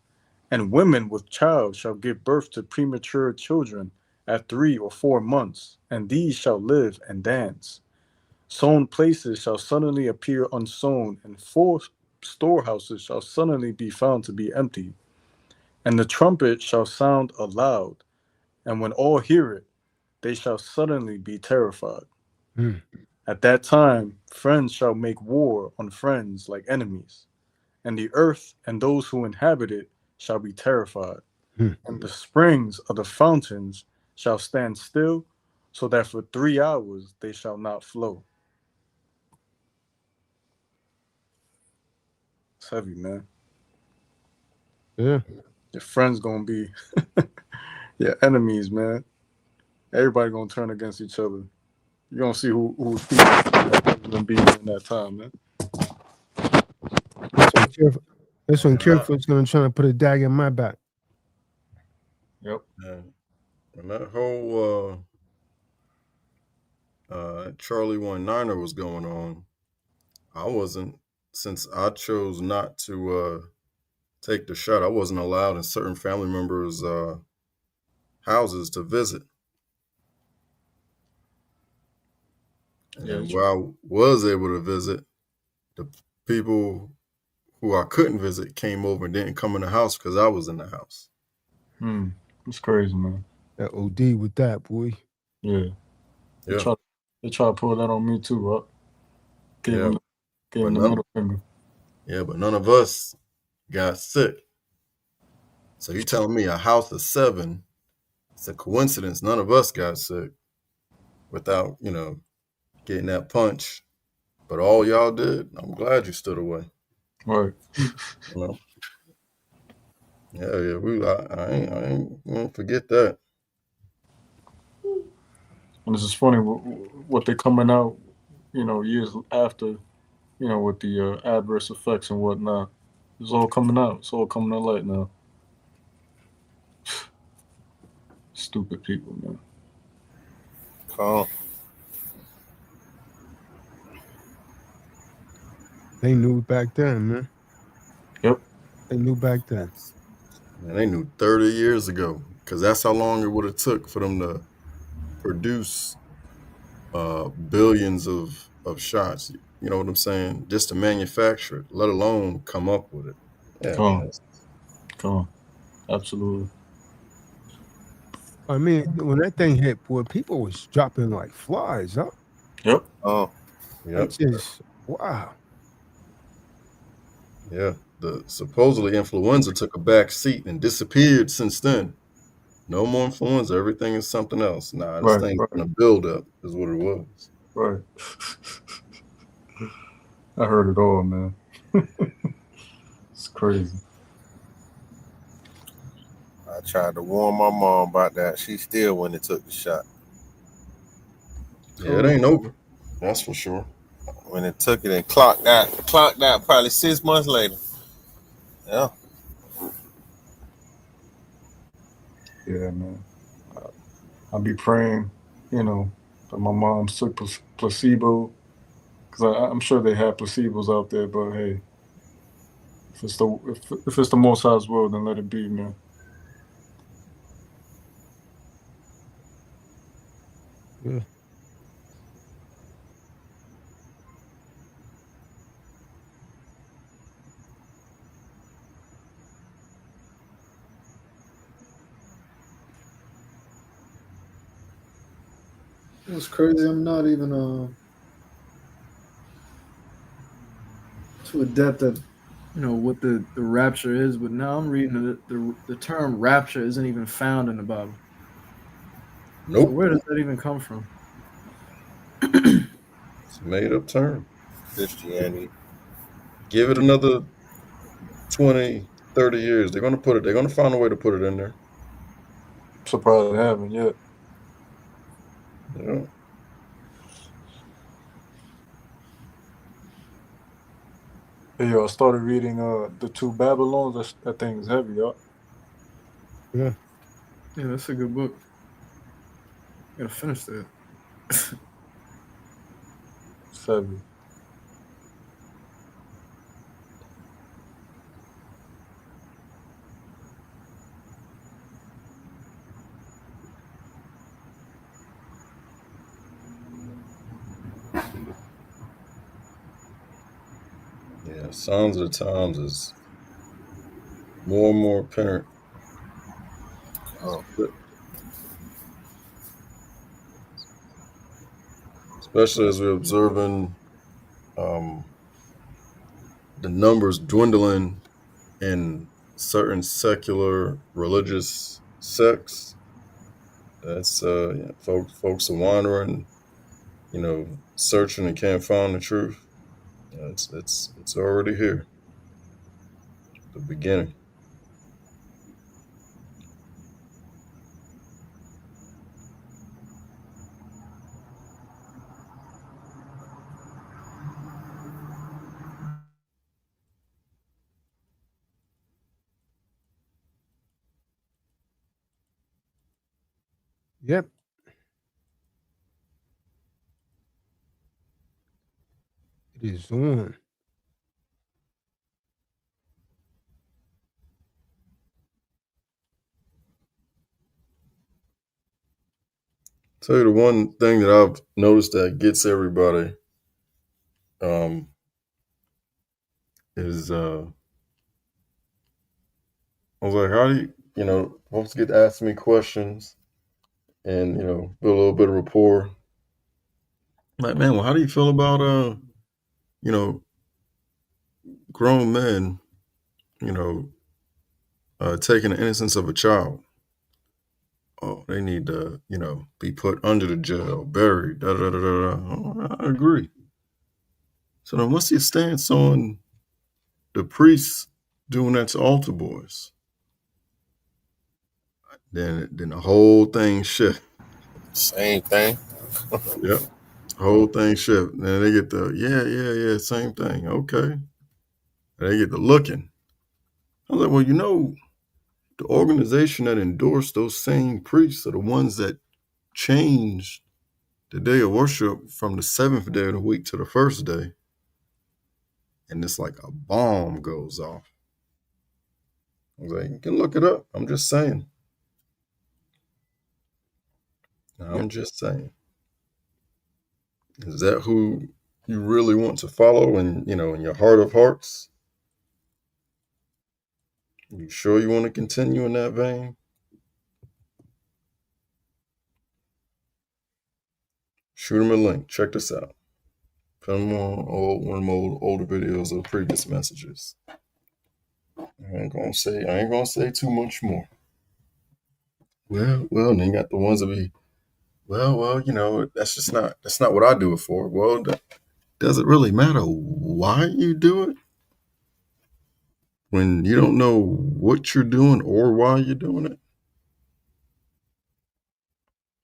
Speaker 6: and women with child shall give birth to premature children at 3 or 4 months, and these shall live and dance. Sown places shall suddenly appear unsown, and full storehouses shall suddenly be found to be empty. And the trumpet shall sound aloud, and when all hear it, they shall suddenly be terrified.
Speaker 2: Hmm.
Speaker 6: At that time, friends shall make war on friends like enemies, and the earth and those who inhabit it shall be terrified.
Speaker 2: Hmm.
Speaker 6: And the springs of the fountains shall stand still, so that for 3 hours they shall not flow. It's heavy, man.
Speaker 2: Yeah.
Speaker 6: Your friends gonna be your enemies, man. Everybody gonna turn against each other. You're gonna see who's gonna be in that time, man.
Speaker 2: That's when careful. That's when Careful's gonna try to put a dagger in my back.
Speaker 6: Yep.
Speaker 3: And that whole Charlie 19er was going on, I wasn't, since I chose not to take the shot, I wasn't allowed in certain family members' houses to visit. And
Speaker 6: Yeah,
Speaker 3: where I was able to visit, the people who I couldn't visit came over and didn't come in the house because I was in the house.
Speaker 6: it's crazy, man.
Speaker 2: That OD with that, boy.
Speaker 6: Yeah. They try to pull that on me too, huh? Gave him the middle finger.
Speaker 3: Yeah, but none of us got sick. So you telling me a house of 7, it's a coincidence none of us got sick without, getting that punch. But all y'all did, I'm glad you stood away.
Speaker 6: Right.
Speaker 3: You know? Yeah, I ain't gonna forget that.
Speaker 6: And this is funny what they're coming out, years after, with the adverse effects and whatnot. It's all coming out. It's all coming to light now. Stupid people, man.
Speaker 4: Kahan.
Speaker 2: They knew back then, man.
Speaker 6: Yep.
Speaker 2: They knew back then.
Speaker 3: Man, they knew 30 years ago, because that's how long it would have took for them to produce billions of shots. You know what I'm saying? Just to manufacture it, let alone come up with it. Yeah,
Speaker 6: Come on. Absolutely.
Speaker 2: I mean, when that thing hit, boy, people was dropping like flies, huh?
Speaker 6: Yep.
Speaker 4: Oh,
Speaker 3: yep,
Speaker 2: It's just wow.
Speaker 3: yeah. The supposedly influenza took a back seat and disappeared since then. No more influenza. Everything is something else. Nah, this
Speaker 6: Right.
Speaker 3: thing's
Speaker 6: Right.
Speaker 3: gonna build up, is what it was.
Speaker 6: Right. I heard it all, man. It's crazy.
Speaker 4: I tried to warn my mom about that. She still went and took the shot.
Speaker 3: Yeah, it ain't over. That's for sure.
Speaker 4: When it took it and clocked out probably 6 months later. Yeah.
Speaker 6: Yeah, man. I'll be praying, that my mom took placebo, because I'm sure they have placebos out there. But hey, if it's the Most High's will, then let it be, man.
Speaker 5: It's crazy. I'm not even too adept at what the rapture is, but now I'm reading the term rapture isn't even found in the Bible. So
Speaker 3: Nope.
Speaker 5: where does that even come from?
Speaker 3: It's a made up term.
Speaker 4: Christianity.
Speaker 3: Give it another 20, 30 years. They're going to find a way to put it in there.
Speaker 6: Surprised they haven't yet.
Speaker 3: Yeah.
Speaker 6: Hey, yo, I started reading the two Babylons. That thing is heavy, y'all.
Speaker 2: Yeah.
Speaker 5: Yeah, that's a good book. Gotta finish that.
Speaker 6: It's heavy.
Speaker 3: Yeah. Signs of the times is more and more apparent.
Speaker 4: Oh.
Speaker 3: Especially as we're observing the numbers dwindling in certain secular religious sects. That's folks are wandering, searching and can't find the truth. It's already here. The beginning.
Speaker 2: Yep. It is on.
Speaker 3: Tell you the one thing that I've noticed that gets everybody is I was like, how do folks get asking me questions and build a little bit of rapport. Like, man, well, how do you feel about you know, grown men, taking the innocence of a child? Oh, they need to, be put under the jail, buried, da da da da da. Oh, I agree. So then what's your stance on the priests doing that to altar boys? Then the whole thing shift.
Speaker 4: Same thing.
Speaker 3: Yep. Whole thing shift. Then they get the yeah, same thing. Okay. They get the looking. I was like, well, the organization that endorsed those same priests are the ones that changed the day of worship from the seventh day of the week to the first day. And it's like a bomb goes off. I was like, you can look it up. I'm just saying. I'm just saying. Is that who you really want to follow in your heart of hearts? You sure you want to continue in that vein? Shoot them a link. Check this out. Put them on one of my older videos of previous messages. I ain't gonna say too much more. Well, and then you got the ones that be, that's not what I do it for. Well, does it really matter why you do it when you don't know what you're doing or why you're doing it?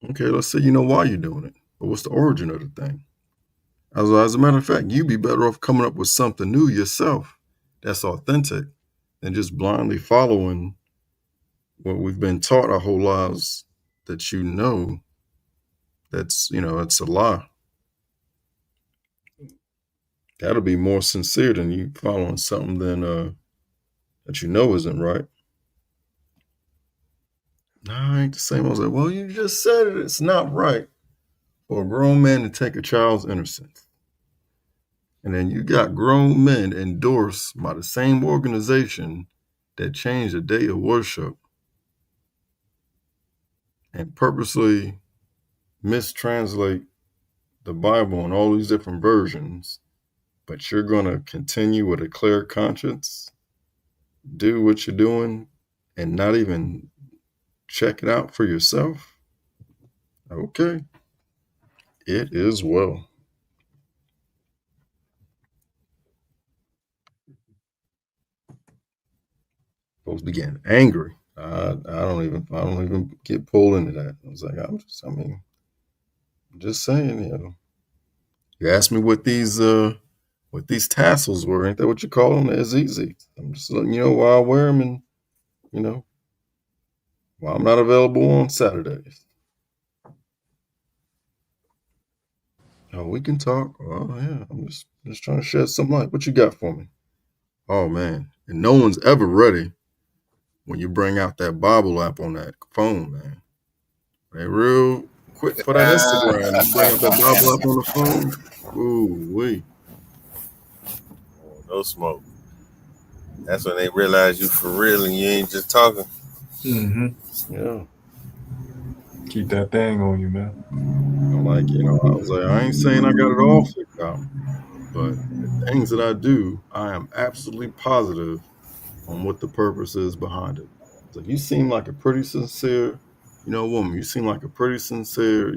Speaker 3: Okay, let's say you know why you're doing it, but what's the origin of the thing? As a matter of fact, you'd be better off coming up with something new yourself that's authentic than just blindly following what we've been taught our whole lives that it's a lie. That'll be more sincere than you following something that isn't right. No, I ain't the same. I was like, well, you just said it. It's not right for a grown man to take a child's innocence. And then you got grown men endorsed by the same organization that changed the day of worship and purposely mistranslate the Bible in all these different versions, but you're going to continue with a clear conscience, do what you're doing, and not even check it out for yourself? Okay. It is well. Folks began angry. I don't even get pulled into that. I was like, just saying, You asked me what these tassels were. Ain't that what you call them? It's easy. I'm just letting you know why I wear them, and why I'm not available on Saturdays. Oh, we can talk. Oh yeah, I'm just trying to shed some light. What you got for me? Oh man, and no one's ever ready when you bring out that Bible app on that phone, man. They real quick for that Instagram. You bring up that Bible app on the phone. Ooh wee.
Speaker 4: No smoke. That's when they realize you for real and you ain't just talking.
Speaker 8: Mm-hmm.
Speaker 3: Yeah.
Speaker 8: Keep that thing on you, man.
Speaker 3: I'm like, I was like, I ain't saying I got it all figured out, but the things that I do, I am absolutely positive on what the purpose is behind it. It's like, you seem like a pretty sincere, woman. You seem like a pretty sincere,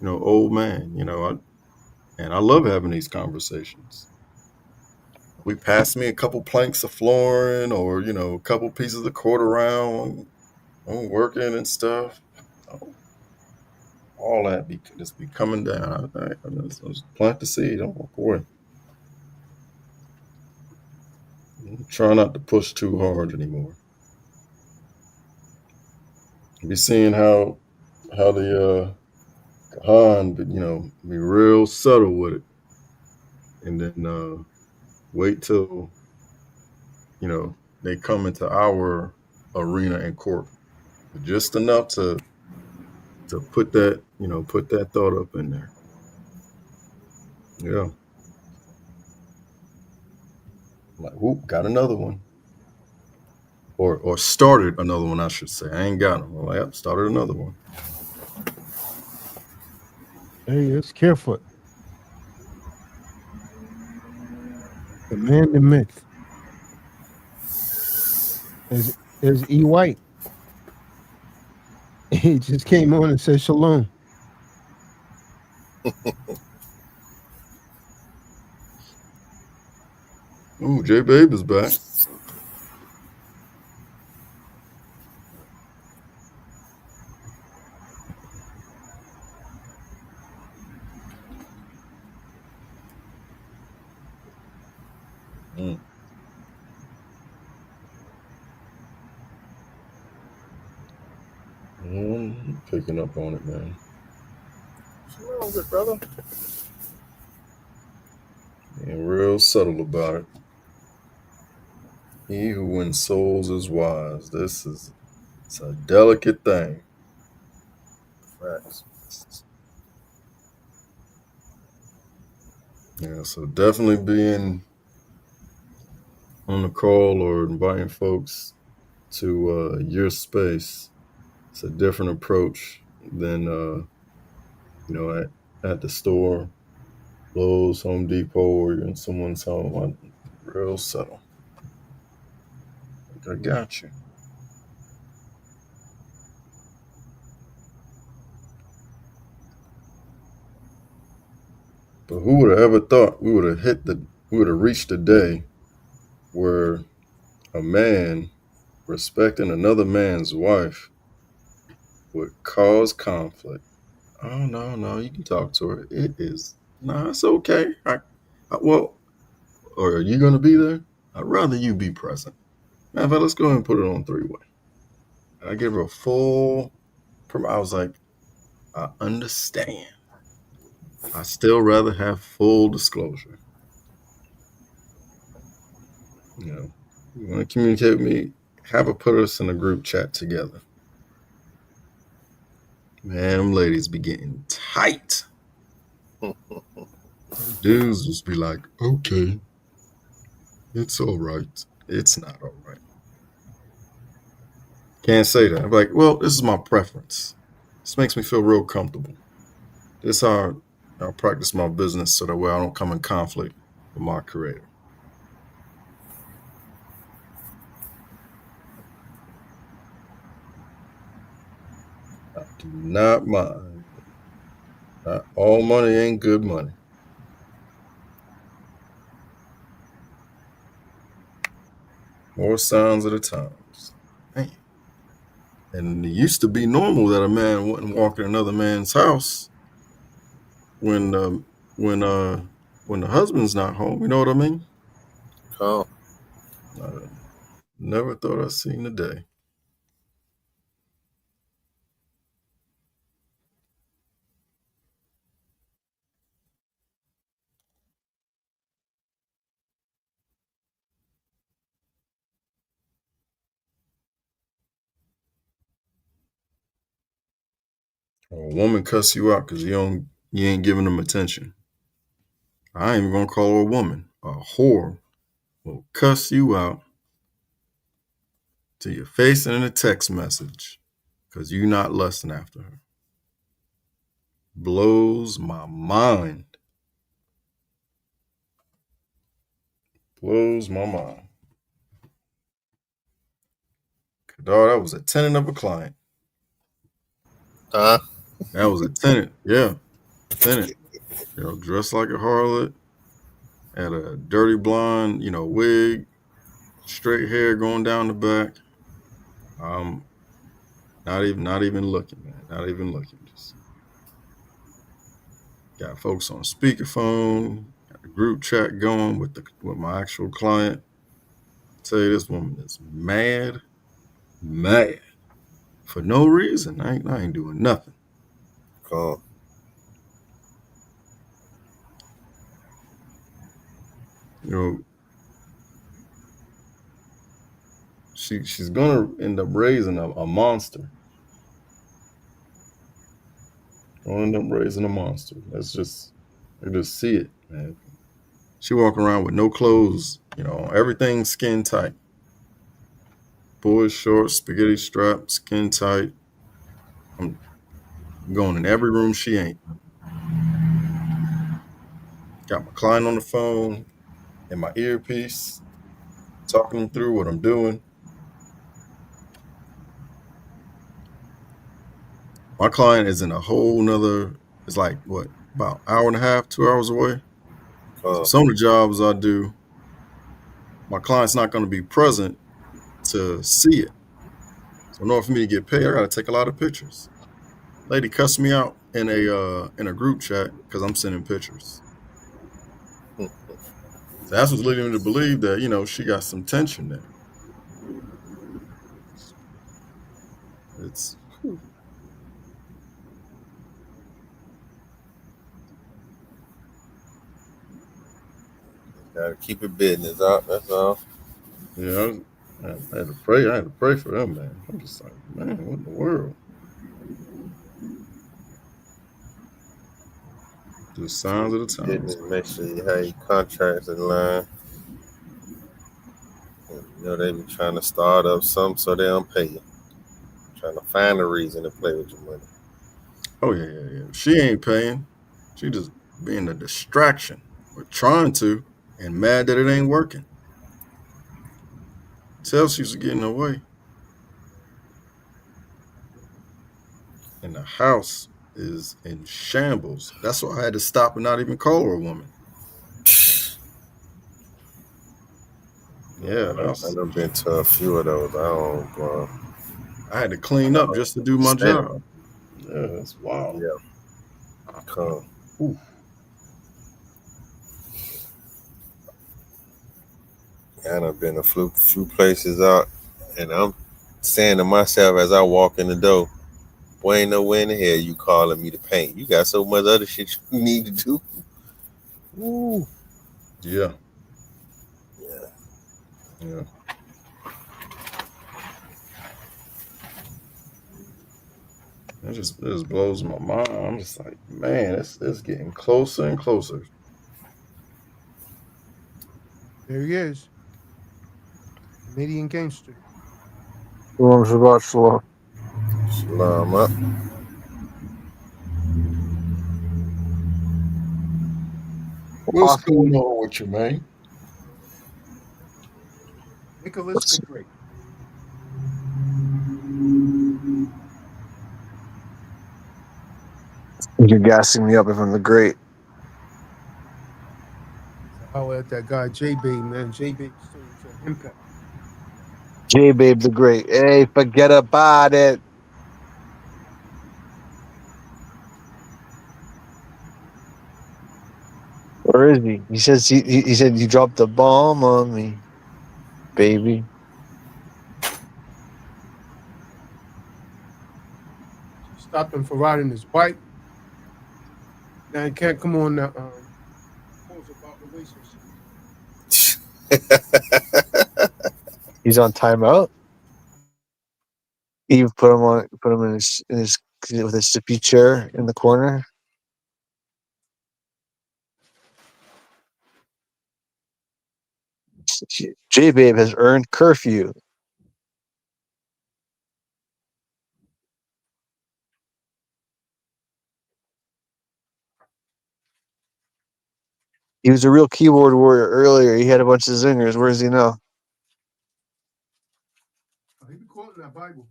Speaker 3: old man. And I love having these conversations. We pass me a couple planks of flooring, or a couple pieces of cord around on working and stuff. All that just be coming down. I just plant the seed. Don't walk away. Try not to push too hard anymore. Be seeing how the Kahan, be real subtle with it, and then wait till they come into our arena and court, just enough to put that thought up in there. Yeah, like, whoop, got another one, or started another one, I should say. I ain't got them. Well, yep, started another one.
Speaker 2: Hey, it's careful. The man, the myth. Is E White. He just came on and said shalom.
Speaker 3: Ooh, J Babe is back. Picking up on it, man.
Speaker 4: What's wrong with it, brother?
Speaker 3: Being real subtle about it. He who wins souls is wise. It's a delicate thing.
Speaker 4: Facts.
Speaker 3: Yeah, so definitely being on the call or inviting folks to your space. It's a different approach than at the store, Lowe's, Home Depot, or you're in someone's home. Real subtle. I got you. But who would have ever thought we would have reached a day where a man respecting another man's wife would cause conflict? Oh no, you can talk to her. It's okay. Or are you gonna be there? I'd rather you be present. Matter of fact, let's go ahead and put it on 3-way. And I gave her a full. I was like, I understand. I still rather have full disclosure. You want to communicate with me? Have her put us in a group chat together. Man, them ladies be getting tight. Dudes just be like, okay, it's all right. It's not all right. Can't say that. I'm like, well, this is my preference. This makes me feel real comfortable. This is how I practice my business so that way I don't come in conflict with my creator. I do not mind. Not all money ain't good money. More signs of the times. Man. And it used to be normal that a man wouldn't walk in another man's house when the husband's not home. You know what I mean?
Speaker 4: Come.
Speaker 3: I never thought I'd seen the day. A woman cuss you out because you ain't giving them attention. I ain't even gonna call her a woman. A whore will cuss you out to your face and in a text message because you not lusting after her. Blows my mind. Blows my mind. Dog, that was a tenant of a client.
Speaker 4: Huh?
Speaker 3: That was a tenant. Yeah, tenant. Dressed like a harlot, had a dirty blonde, wig, straight hair going down the back. Not even looking, man. Not even looking. Just got folks on speakerphone, got a group chat going with my actual client. Tell you, this woman is mad for no reason. I ain't doing nothing.
Speaker 4: Come.
Speaker 3: She's gonna end up raising a monster. Gonna end up raising a monster. I just see it, man. She walking around with no clothes, everything skin tight. Boys shorts, spaghetti strap, skin tight. I'm going in every room she ain't. Got my client on the phone and my earpiece, talking them through what I'm doing. My client is in a whole nother, it's like, what, about an hour and a half, 2 hours away? So some of the jobs I do, my client's not going to be present to see it. So in order for me to get paid, I got to take a lot of pictures. Lady cussed me out in a group chat because I'm sending pictures. So that's what's leading me to believe that, she got some tension there. It's
Speaker 4: Gotta keep it business up. That's all.
Speaker 3: yeah, I had to pray. I had to pray for them, man. I'm just like, man, what in the world? The signs of the times.
Speaker 4: Business. Make sure you have your contracts in line. They be trying to start up something so they don't pay you. Trying to find a reason to play with your money.
Speaker 3: Oh yeah. She ain't paying. She just being a distraction or trying to, and mad that it ain't working. Tells she's getting away. And the house is in shambles. That's why I had to stop and not even call her a woman. Yeah,
Speaker 4: I've been to a few of those.
Speaker 3: I had to clean up just to do my job. Yeah, that's wild.
Speaker 4: Yeah. Come.
Speaker 3: Ooh.
Speaker 4: I've been a few places out, and I'm saying to myself as I walk in the door, boy, ain't nowhere in the hell you calling me to paint. You got so much other shit you need to do.
Speaker 3: Ooh. Yeah. It just blows my mind. I'm just like, man, it's getting closer and closer.
Speaker 2: There he is. Canadian gangster.
Speaker 4: Shalom up.
Speaker 3: What's going on with you, man?
Speaker 2: Nicholas the Great.
Speaker 9: You're gassing me up if I'm the great.
Speaker 2: Oh, at that guy J-Babe, man. J-Babe turned into an impact.
Speaker 9: J-Babe the great. Hey, forget about it. Where is he? He says he said you dropped the bomb on me, baby.
Speaker 2: She stopped him for riding his bike. Now he can't come on the calls about relationships.
Speaker 9: He's on timeout. Eve put him in his with his sippy chair in the corner. J-Babe has earned curfew. He was a real keyboard warrior earlier. He had a bunch of zingers. Where is he now?
Speaker 2: Oh, he be quoting that Bible.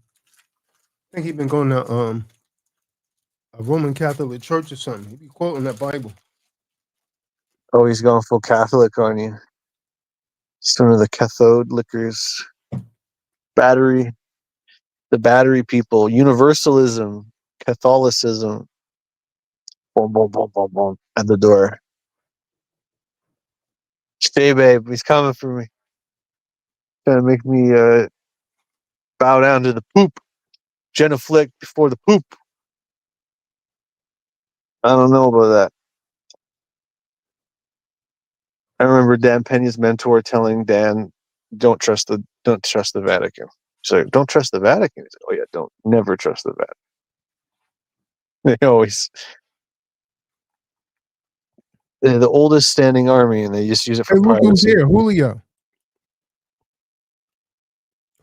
Speaker 2: I think he been going to a Roman Catholic church or something. He be quoting that Bible.
Speaker 9: Oh, he's going full Catholic on you. Some of the cathode liquors. The battery people. Universalism. Catholicism. Boom, boom, boom, boom, boom. At the door. Stay, babe. He's coming for me. Trying to make me bow down to the poop. Genuflect before the poop. I don't know about that. I remember Dan Pena's mentor telling Dan, "Don't trust the Vatican." He's like, "Don't trust the Vatican." He's like, "Oh yeah, never trust the Vatican." They always they're the oldest standing army, and they just use it for
Speaker 2: Hey, look who's
Speaker 9: piracy.
Speaker 2: here.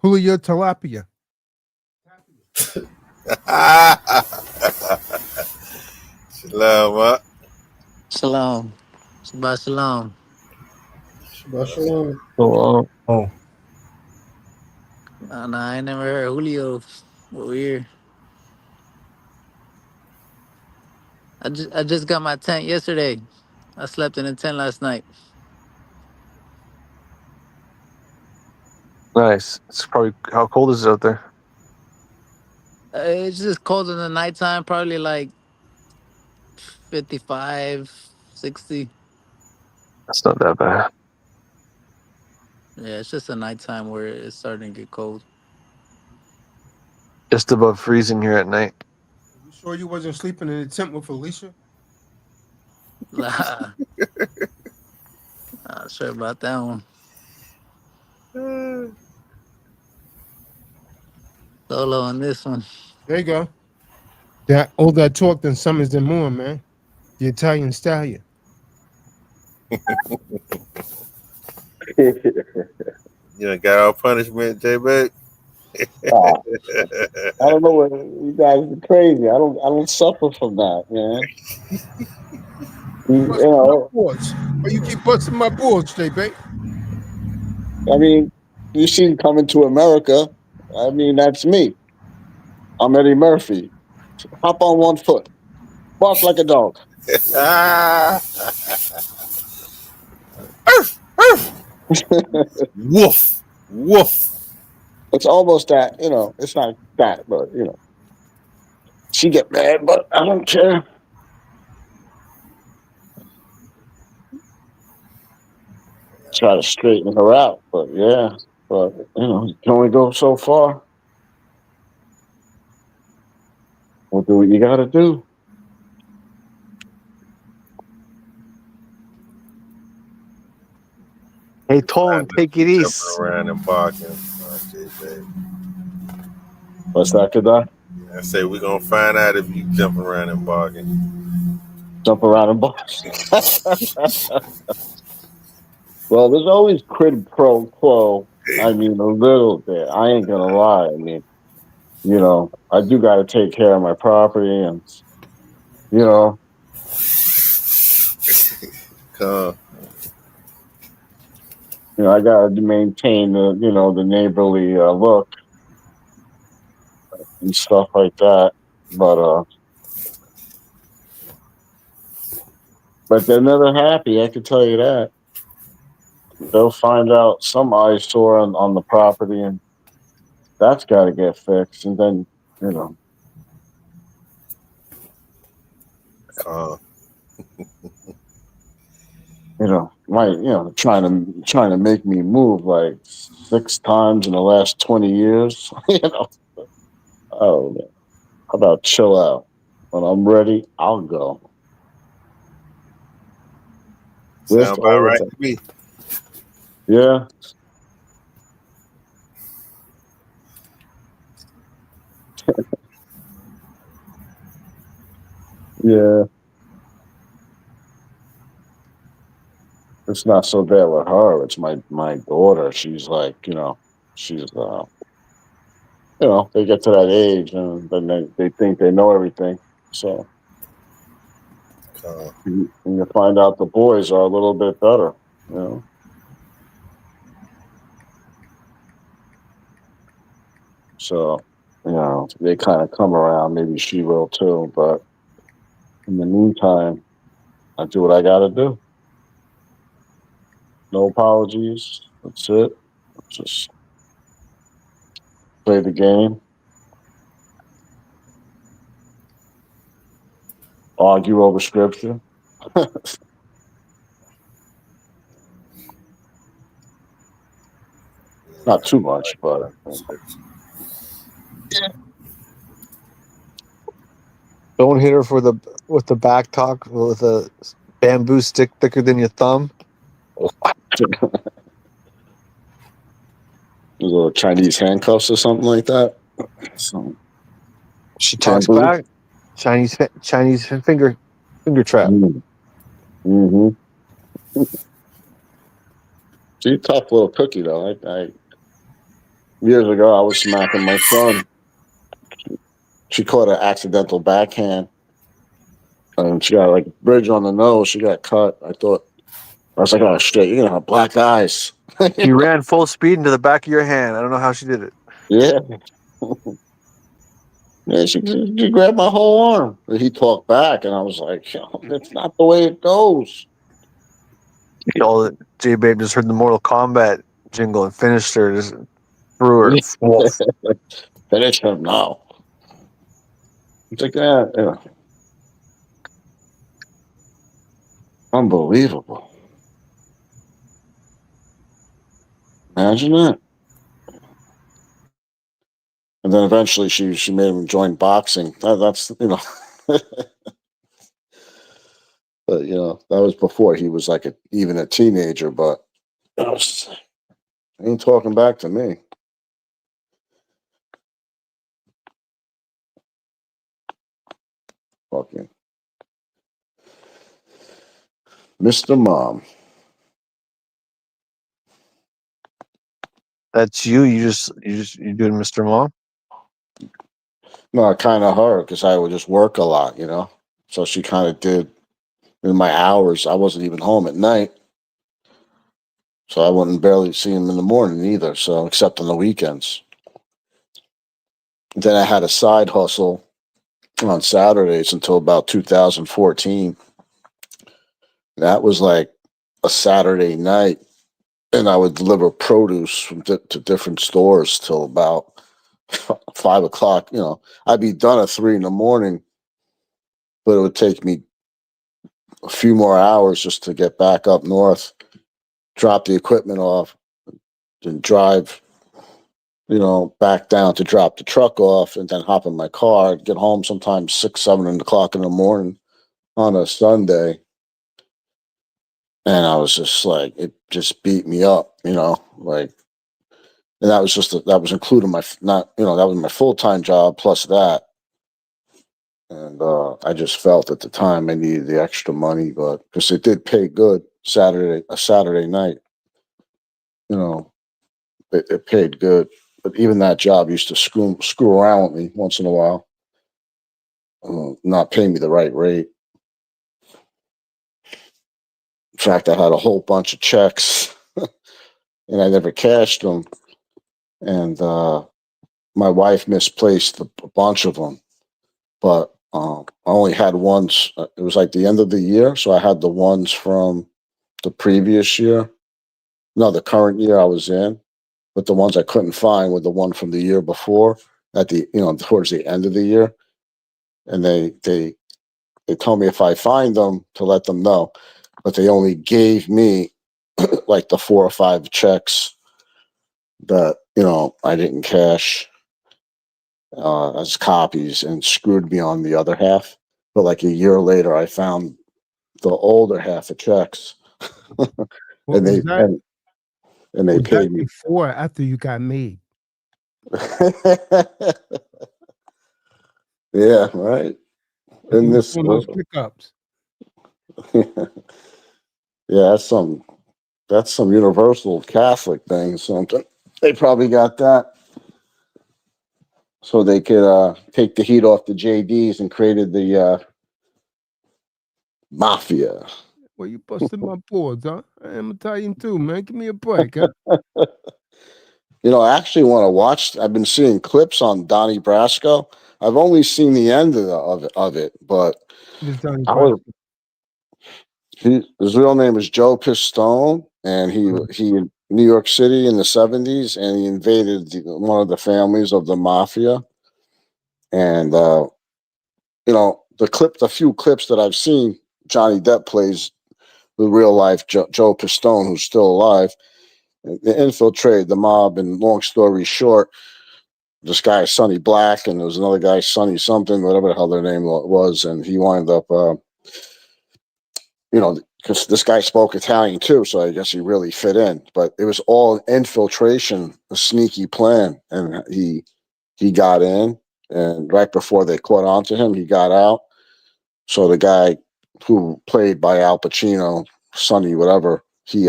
Speaker 2: Julio Tilapia.
Speaker 4: Shalom, what?
Speaker 10: Shalom. Shabbat shalom.
Speaker 3: Shabbat shalom.
Speaker 9: So,
Speaker 8: Oh,
Speaker 10: Nah, I ain't never heard of Julio. What weird. I just got my tent yesterday. I slept in a tent last night.
Speaker 9: nice. It's probably how cold is it out there?
Speaker 10: It's just cold in the nighttime, probably like 55, 60.
Speaker 9: That's not that bad.
Speaker 10: Yeah, it's just a nighttime where it's starting to get cold.
Speaker 9: Just above freezing here at night.
Speaker 2: You sure you wasn't sleeping in the tent with Alicia?
Speaker 10: Not sure about that one. Solo on this one.
Speaker 2: There you go. All that talk then summons them more, man. The Italian stallion.
Speaker 4: You done got our punishment, J-Babe?
Speaker 11: I don't know what you guys are crazy. I don't suffer from that, man. You know,
Speaker 2: Why you keep busting my balls, J-Babe?
Speaker 11: I mean, you seen Coming to America. I mean, that's me. I'm Eddie Murphy. Hop on one foot. Bark like a dog.
Speaker 4: Woof. Woof.
Speaker 11: It's almost that, it's not that, but, she get mad, but I don't care. Try to straighten her out, but yeah. But, you can only go so far. We'll do what you got to do.
Speaker 9: Hey, Tone, take it easy.
Speaker 4: Jumping around and barking. J-Babe.
Speaker 11: What's that, Kadar?
Speaker 4: I say we're going to find out if you jumping around and barking.
Speaker 11: Jump around and bark. Well, there's always quid pro quo. I mean, a little bit. I ain't gonna lie. I mean, I do got to take care of my property, and
Speaker 4: Con.
Speaker 11: You know, I gotta maintain the, you know, the neighborly look and stuff like that. But they're never happy. I can tell you that. They'll find out some eyesore on the property, and that's got to get fixed. And then, you know,
Speaker 4: Con.
Speaker 11: trying to make me move like 6 times in the last 20 years. You know, oh man, how about chill out? When I'm ready, I'll go with
Speaker 4: Sound about
Speaker 11: or
Speaker 4: right
Speaker 11: without.
Speaker 4: to me.
Speaker 11: Yeah, yeah. It's not so bad with her. It's my daughter. She's like, you know, she's you know, they get to that age and then they think they know everything. So
Speaker 4: Con.
Speaker 11: and you find out the boys are a little bit better, you know. So, you know, they kind of come around. Maybe she will too. But in the meantime, I do what I got to do. No apologies. That's it. Just play the game, argue over scripture. Not too much, but
Speaker 9: Don't hit her with the back talk with a bamboo stick thicker than your thumb.
Speaker 11: little Chinese handcuffs or something like that. So,
Speaker 9: She talks
Speaker 11: bamboo.
Speaker 9: back. Chinese finger trap.
Speaker 11: Mm-hmm. She's a tough little cookie, though. Years ago, I was smacking my son. She caught an accidental backhand, and she got like a bridge on the nose. She got cut. I was like, "Oh, shit! You're gonna have black eyes."
Speaker 9: She ran full speed into the back of your hand. I don't know how she did it.
Speaker 11: Yeah, yeah. She grabbed my whole arm. And he talked back, and I was like, "Yo, that's not the way it goes."
Speaker 9: All J Babe just heard the Mortal Kombat jingle and finished her. Just threw her. Woof.
Speaker 11: Finish him now. It's like that. Yeah. Unbelievable. Imagine that. And then eventually she made him join boxing. That's you know, but you know that was before he was like even a teenager. But he ain't talking back to me. Fucking Mr. Mom.
Speaker 9: That's you. You doing Mr. Mom?
Speaker 11: No, kind of her because I would just work a lot, you know. So she kind of did in my hours. I wasn't even home at night, so I wouldn't barely see him in the morning either. So except on the weekends. Then I had a side hustle on Saturdays until about 2014. That was like a Saturday night, and I would deliver produce to different stores till about 5 o'clock. You know, I'd be done at 3 in the morning, but it would take me a few more hours just to get back up north, drop the equipment off, and drive, you know, back down to drop the truck off, and then hop in my car, get home sometimes 6, 7 o'clock in the morning on a Sunday. And I was just like, it just beat me up, you know, like, and that was that was including my, not, you know, that was my full-time job plus that. And I just felt at the time I needed the extra money, but because it did pay good a Saturday night, you know, it paid good. But even that job used to screw around with me once in a while, not paying me the right rate. fact, I had a whole bunch of checks and I never cashed them. And my wife misplaced a bunch of them. But I only had ones. It was like the end of the year. So I had the ones from the previous year. No, the current year I was in. But the ones I couldn't find were the one from the year before at the, towards the end of the year. And they told me if I find them to let them know, but they only gave me like the 4 or 5 checks that, I didn't cash as copies and screwed me on the other half. But like a year later, I found the older half of checks and they
Speaker 2: was that
Speaker 11: paid me.
Speaker 2: before or after you got made?
Speaker 11: Yeah, right. In this,
Speaker 2: one of those pickups.
Speaker 11: Yeah, that's some universal Catholic thing. Something they probably got that so they could take the heat off the JDs and created the mafia.
Speaker 2: Well, you busted my boards, huh? I am Italian too, man. Give me a break, huh?
Speaker 11: I actually want to watch. I've been seeing clips on Donnie Brasco. I've only seen the end of it, but
Speaker 2: This Donnie
Speaker 11: I was.
Speaker 2: Brasco.
Speaker 11: His real name is Joe Pistone, and he in New York City in the 70s, and he invaded one of the families of the mafia. And the few clips that I've seen, Johnny Depp plays the real life Joe Pistone, who's still alive. They infiltrated the mob, and long story short, this guy Sonny Black, and there was another guy Sonny something, whatever the hell their name was, and he wound up, because this guy spoke Italian too, so I guess he really fit in. But it was all an infiltration, a sneaky plan, and he got in, and right before they caught on to him, he got out. So the guy who played by Al Pacino, Sonny, whatever, he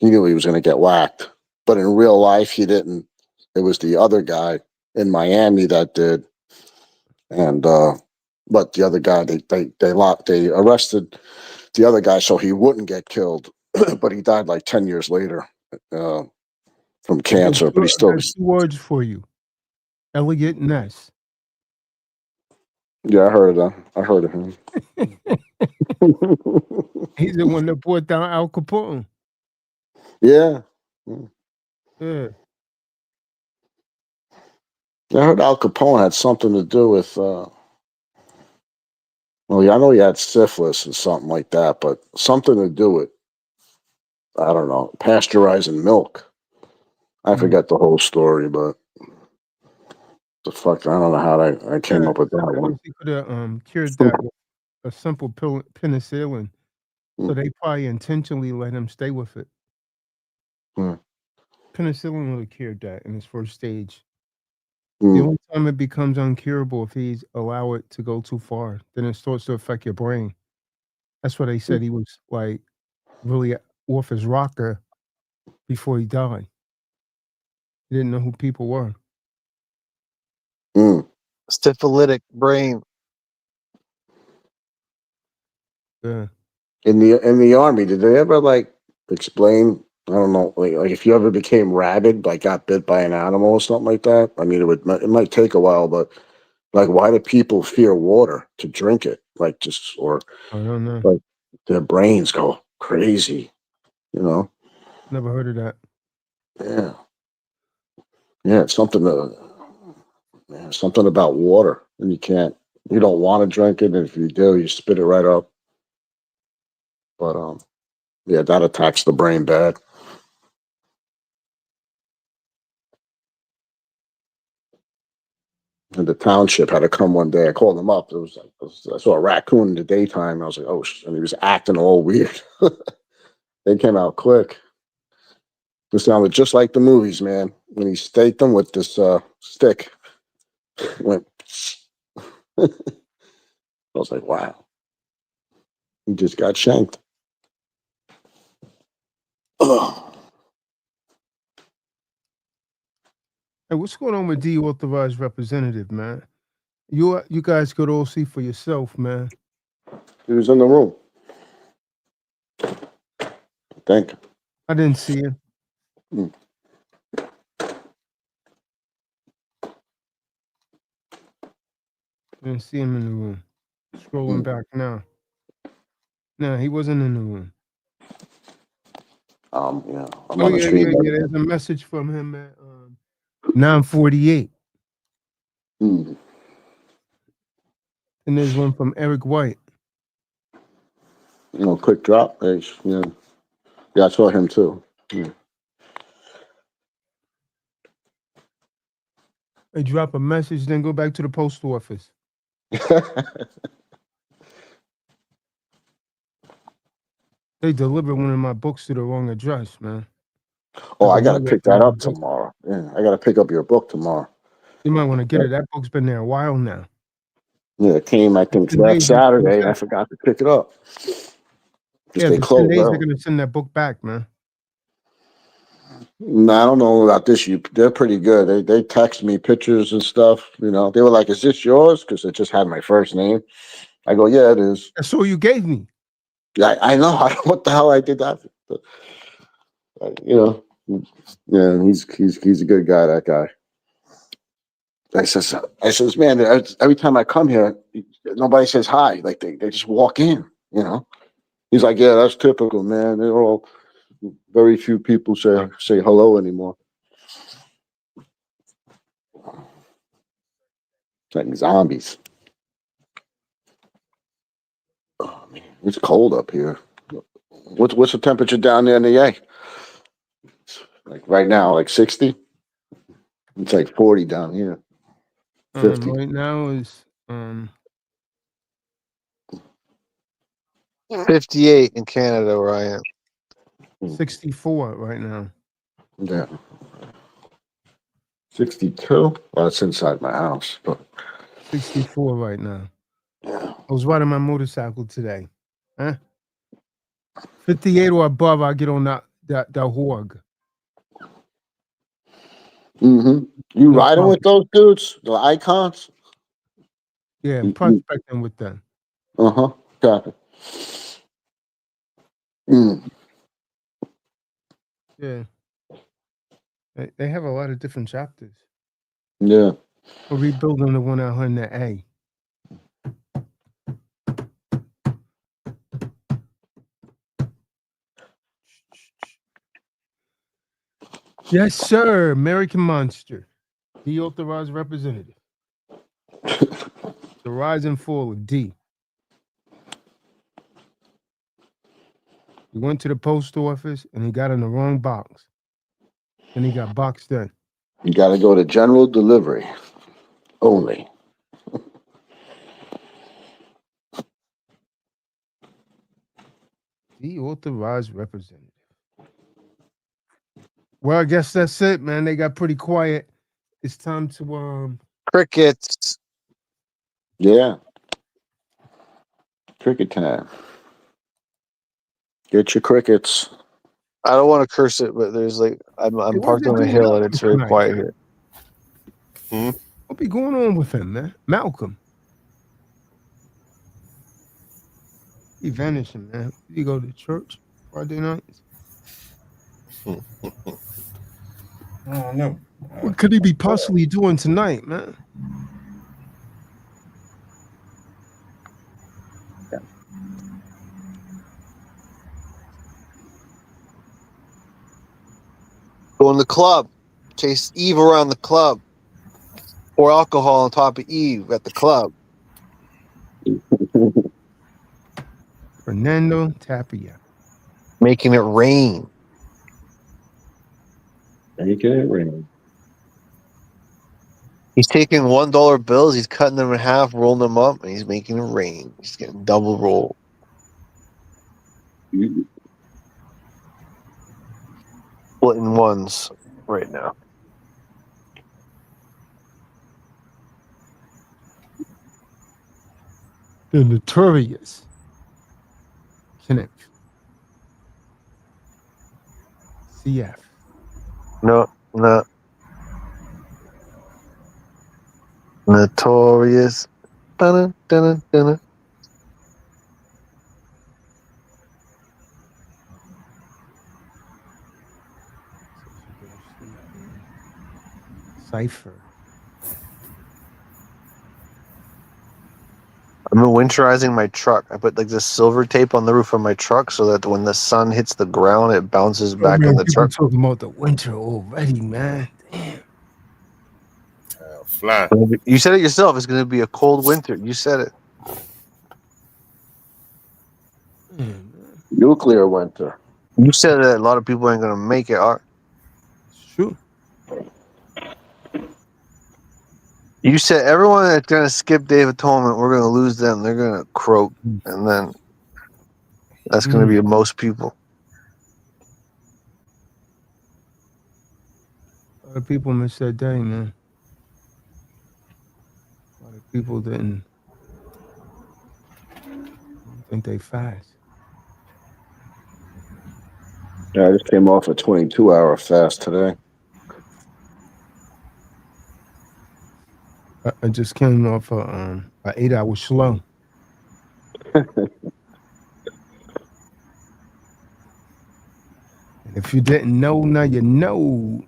Speaker 11: knew he was going to get whacked, but in real life he didn't. It was the other guy in Miami that did, and but the other guy they arrested the other guy so he wouldn't get killed, but he died like 10 years later from cancer. But he still.
Speaker 2: I got 2 words for you: Elliot Ness.
Speaker 11: Yeah, I heard of him.
Speaker 2: He's the one that brought down Al Capone.
Speaker 11: Yeah.
Speaker 2: Yeah.
Speaker 11: I heard Al Capone had something to do with. Well, yeah, I know he had syphilis and something like that, but something to do with, I don't know, pasteurizing milk. I forget the whole story, but the fuck, I don't know how I came up with that one.
Speaker 2: He could have cured that with a simple penicillin. So they probably intentionally let him stay with it. Penicillin would have cured that in its first stage. The only time it becomes uncurable if he's allow it to go too far, then it starts to affect your brain. That's why they said he was like really off his rocker before he died. He didn't know who people were.
Speaker 9: Syphilitic brain.
Speaker 2: Yeah.
Speaker 11: In the army, did they ever like explain? I don't know, like if you ever became rabid, like got bit by an animal or something like that. I mean, it might take a while, but like, why do people fear water to drink it? Like or
Speaker 2: I don't know.
Speaker 11: like their brains go crazy,
Speaker 2: Never heard of that.
Speaker 11: Yeah. Yeah, it's something about water, and you don't want to drink it, and if you do, you spit it right up. But yeah, that attacks the brain bad. And the township had to come one day. I called them up. I saw a raccoon in the daytime. I was like, oh, and he was acting all weird. They came out quick. It sounded just like the movies, man. When he staked them with this stick, went. I was like, wow. He just got shanked. Ugh.
Speaker 2: Hey, what's going on with deauthorized representative, man? You guys could all see for yourself, man.
Speaker 11: He was in the room. think.
Speaker 2: I didn't see him.
Speaker 11: Hmm.
Speaker 2: I didn't see him in the room. Scrolling back now. No, he wasn't in the room.
Speaker 11: Yeah, I'm
Speaker 2: Oh
Speaker 11: on the
Speaker 2: yeah.
Speaker 11: stream.
Speaker 2: There's a message from him at 9:48,
Speaker 11: Hmm.
Speaker 2: and there's one from Eric White.
Speaker 11: Quick drop. Yeah, I saw him too. Yeah.
Speaker 2: They drop a message, then go back to the post office. They delivered one of my books to the wrong address, man.
Speaker 11: Oh, I gotta
Speaker 2: delivered
Speaker 11: pick
Speaker 2: one
Speaker 11: that
Speaker 2: of my
Speaker 11: up
Speaker 2: books.
Speaker 11: tomorrow. Yeah, I gotta pick up your book tomorrow.
Speaker 2: You might want to get it. That book's been there a while now.
Speaker 11: Yeah, it came, I think,
Speaker 2: 10
Speaker 11: last
Speaker 2: days they're gonna
Speaker 11: Saturday, and I
Speaker 2: send-
Speaker 11: forgot to pick it up.
Speaker 2: Yeah,
Speaker 11: They
Speaker 2: for 10
Speaker 11: closed
Speaker 2: days they're
Speaker 11: early.
Speaker 2: gonna send that book back, man.
Speaker 11: No, I don't know about this. They're pretty good. They text me pictures and stuff. They were like, "Is this yours?" Because it just had my first name. I go, "Yeah, it is."
Speaker 2: That's all you gave me.
Speaker 11: I know. I don't know what the hell I did that. But, yeah, he's a good guy. That guy. I says, man, every time I come here, nobody says hi. Like they just walk in. He's like, yeah, that's typical, man. They're all very few people say hello anymore. It's like zombies. Oh man, it's cold up here. What's the temperature down there in the A? Like right now, like 60. It's like 40 down here. 50.
Speaker 2: Right now is
Speaker 9: 58 in Canada where I am.
Speaker 2: 64 right now.
Speaker 11: Yeah. 62. Well, it's inside my house, but
Speaker 2: 64 right now.
Speaker 11: yeah.
Speaker 2: I was riding my motorcycle today. Huh? 58 or above, I get on the horg.
Speaker 11: Mm-hmm. You
Speaker 2: No
Speaker 11: riding
Speaker 2: problem.
Speaker 11: with those dudes? The icons?
Speaker 2: Yeah, I'm prospecting with them.
Speaker 11: Uh-huh. Copy. Mm.
Speaker 2: Yeah. They have a lot of different chapters.
Speaker 11: Yeah.
Speaker 2: We're rebuilding the one out in the A. Yes, sir. American Monster. The authorized representative. The rise and fall of D. He went to the post office and he got in the wrong box. And he got boxed in.
Speaker 11: You got to go to general delivery only.
Speaker 2: The authorized representative. Well, I guess that's it, man. They got pretty quiet. It's time to
Speaker 9: Crickets.
Speaker 11: Yeah. Cricket time. Get your crickets.
Speaker 9: I don't want to curse it, but there's like I'm
Speaker 2: Hey, what
Speaker 9: parked
Speaker 2: they
Speaker 9: on a
Speaker 2: doing
Speaker 9: hill and it's very
Speaker 2: tonight?
Speaker 9: quiet here.
Speaker 2: What be going on with him, man? Malcolm. He vanishing, man. Did he go to church Friday nights?
Speaker 8: I don't know.
Speaker 2: What could he be possibly doing tonight, man?
Speaker 9: Go in the club. Chase Eve around the club. Pour alcohol on top of Eve at the club.
Speaker 2: Fernando Tapia.
Speaker 9: Making it rain.
Speaker 11: Make it rain.
Speaker 9: He's taking $1 bills, he's cutting them in half, rolling them up, and he's making it rain. He's getting double roll. Splitting ones right now.
Speaker 2: The notorious Kenneth CF.
Speaker 9: No. Notorious. Dun, dun, dun, dun.
Speaker 2: cipher.
Speaker 9: I'm winterizing my truck. I put like this silver tape on the roof of my truck so that when the sun hits the ground, it bounces
Speaker 2: Oh,
Speaker 9: back
Speaker 2: man,
Speaker 9: on the
Speaker 2: people
Speaker 9: truck.
Speaker 2: talking about the winter already, man. Damn.
Speaker 4: Fly.
Speaker 9: You said it yourself. It's going to be a cold winter. You said it.
Speaker 2: Man.
Speaker 11: Nuclear winter.
Speaker 9: You said that a lot of people ain't going to make it.
Speaker 2: It's true.
Speaker 9: You said everyone that's going to skip Day of Atonement, we're going to lose them. They're going to croak. And then that's going to be most people.
Speaker 2: A lot of people missed that day, man. A lot of people didn't think they fast.
Speaker 11: Yeah, I just came off a 22-hour fast today.
Speaker 2: I just came off a 8-hour slow. And if you didn't know, now you know.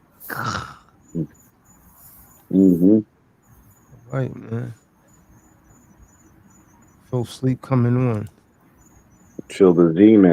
Speaker 11: Mm-hmm.
Speaker 2: All right, man. Feel sleep coming on.
Speaker 11: Feel the Z-Man.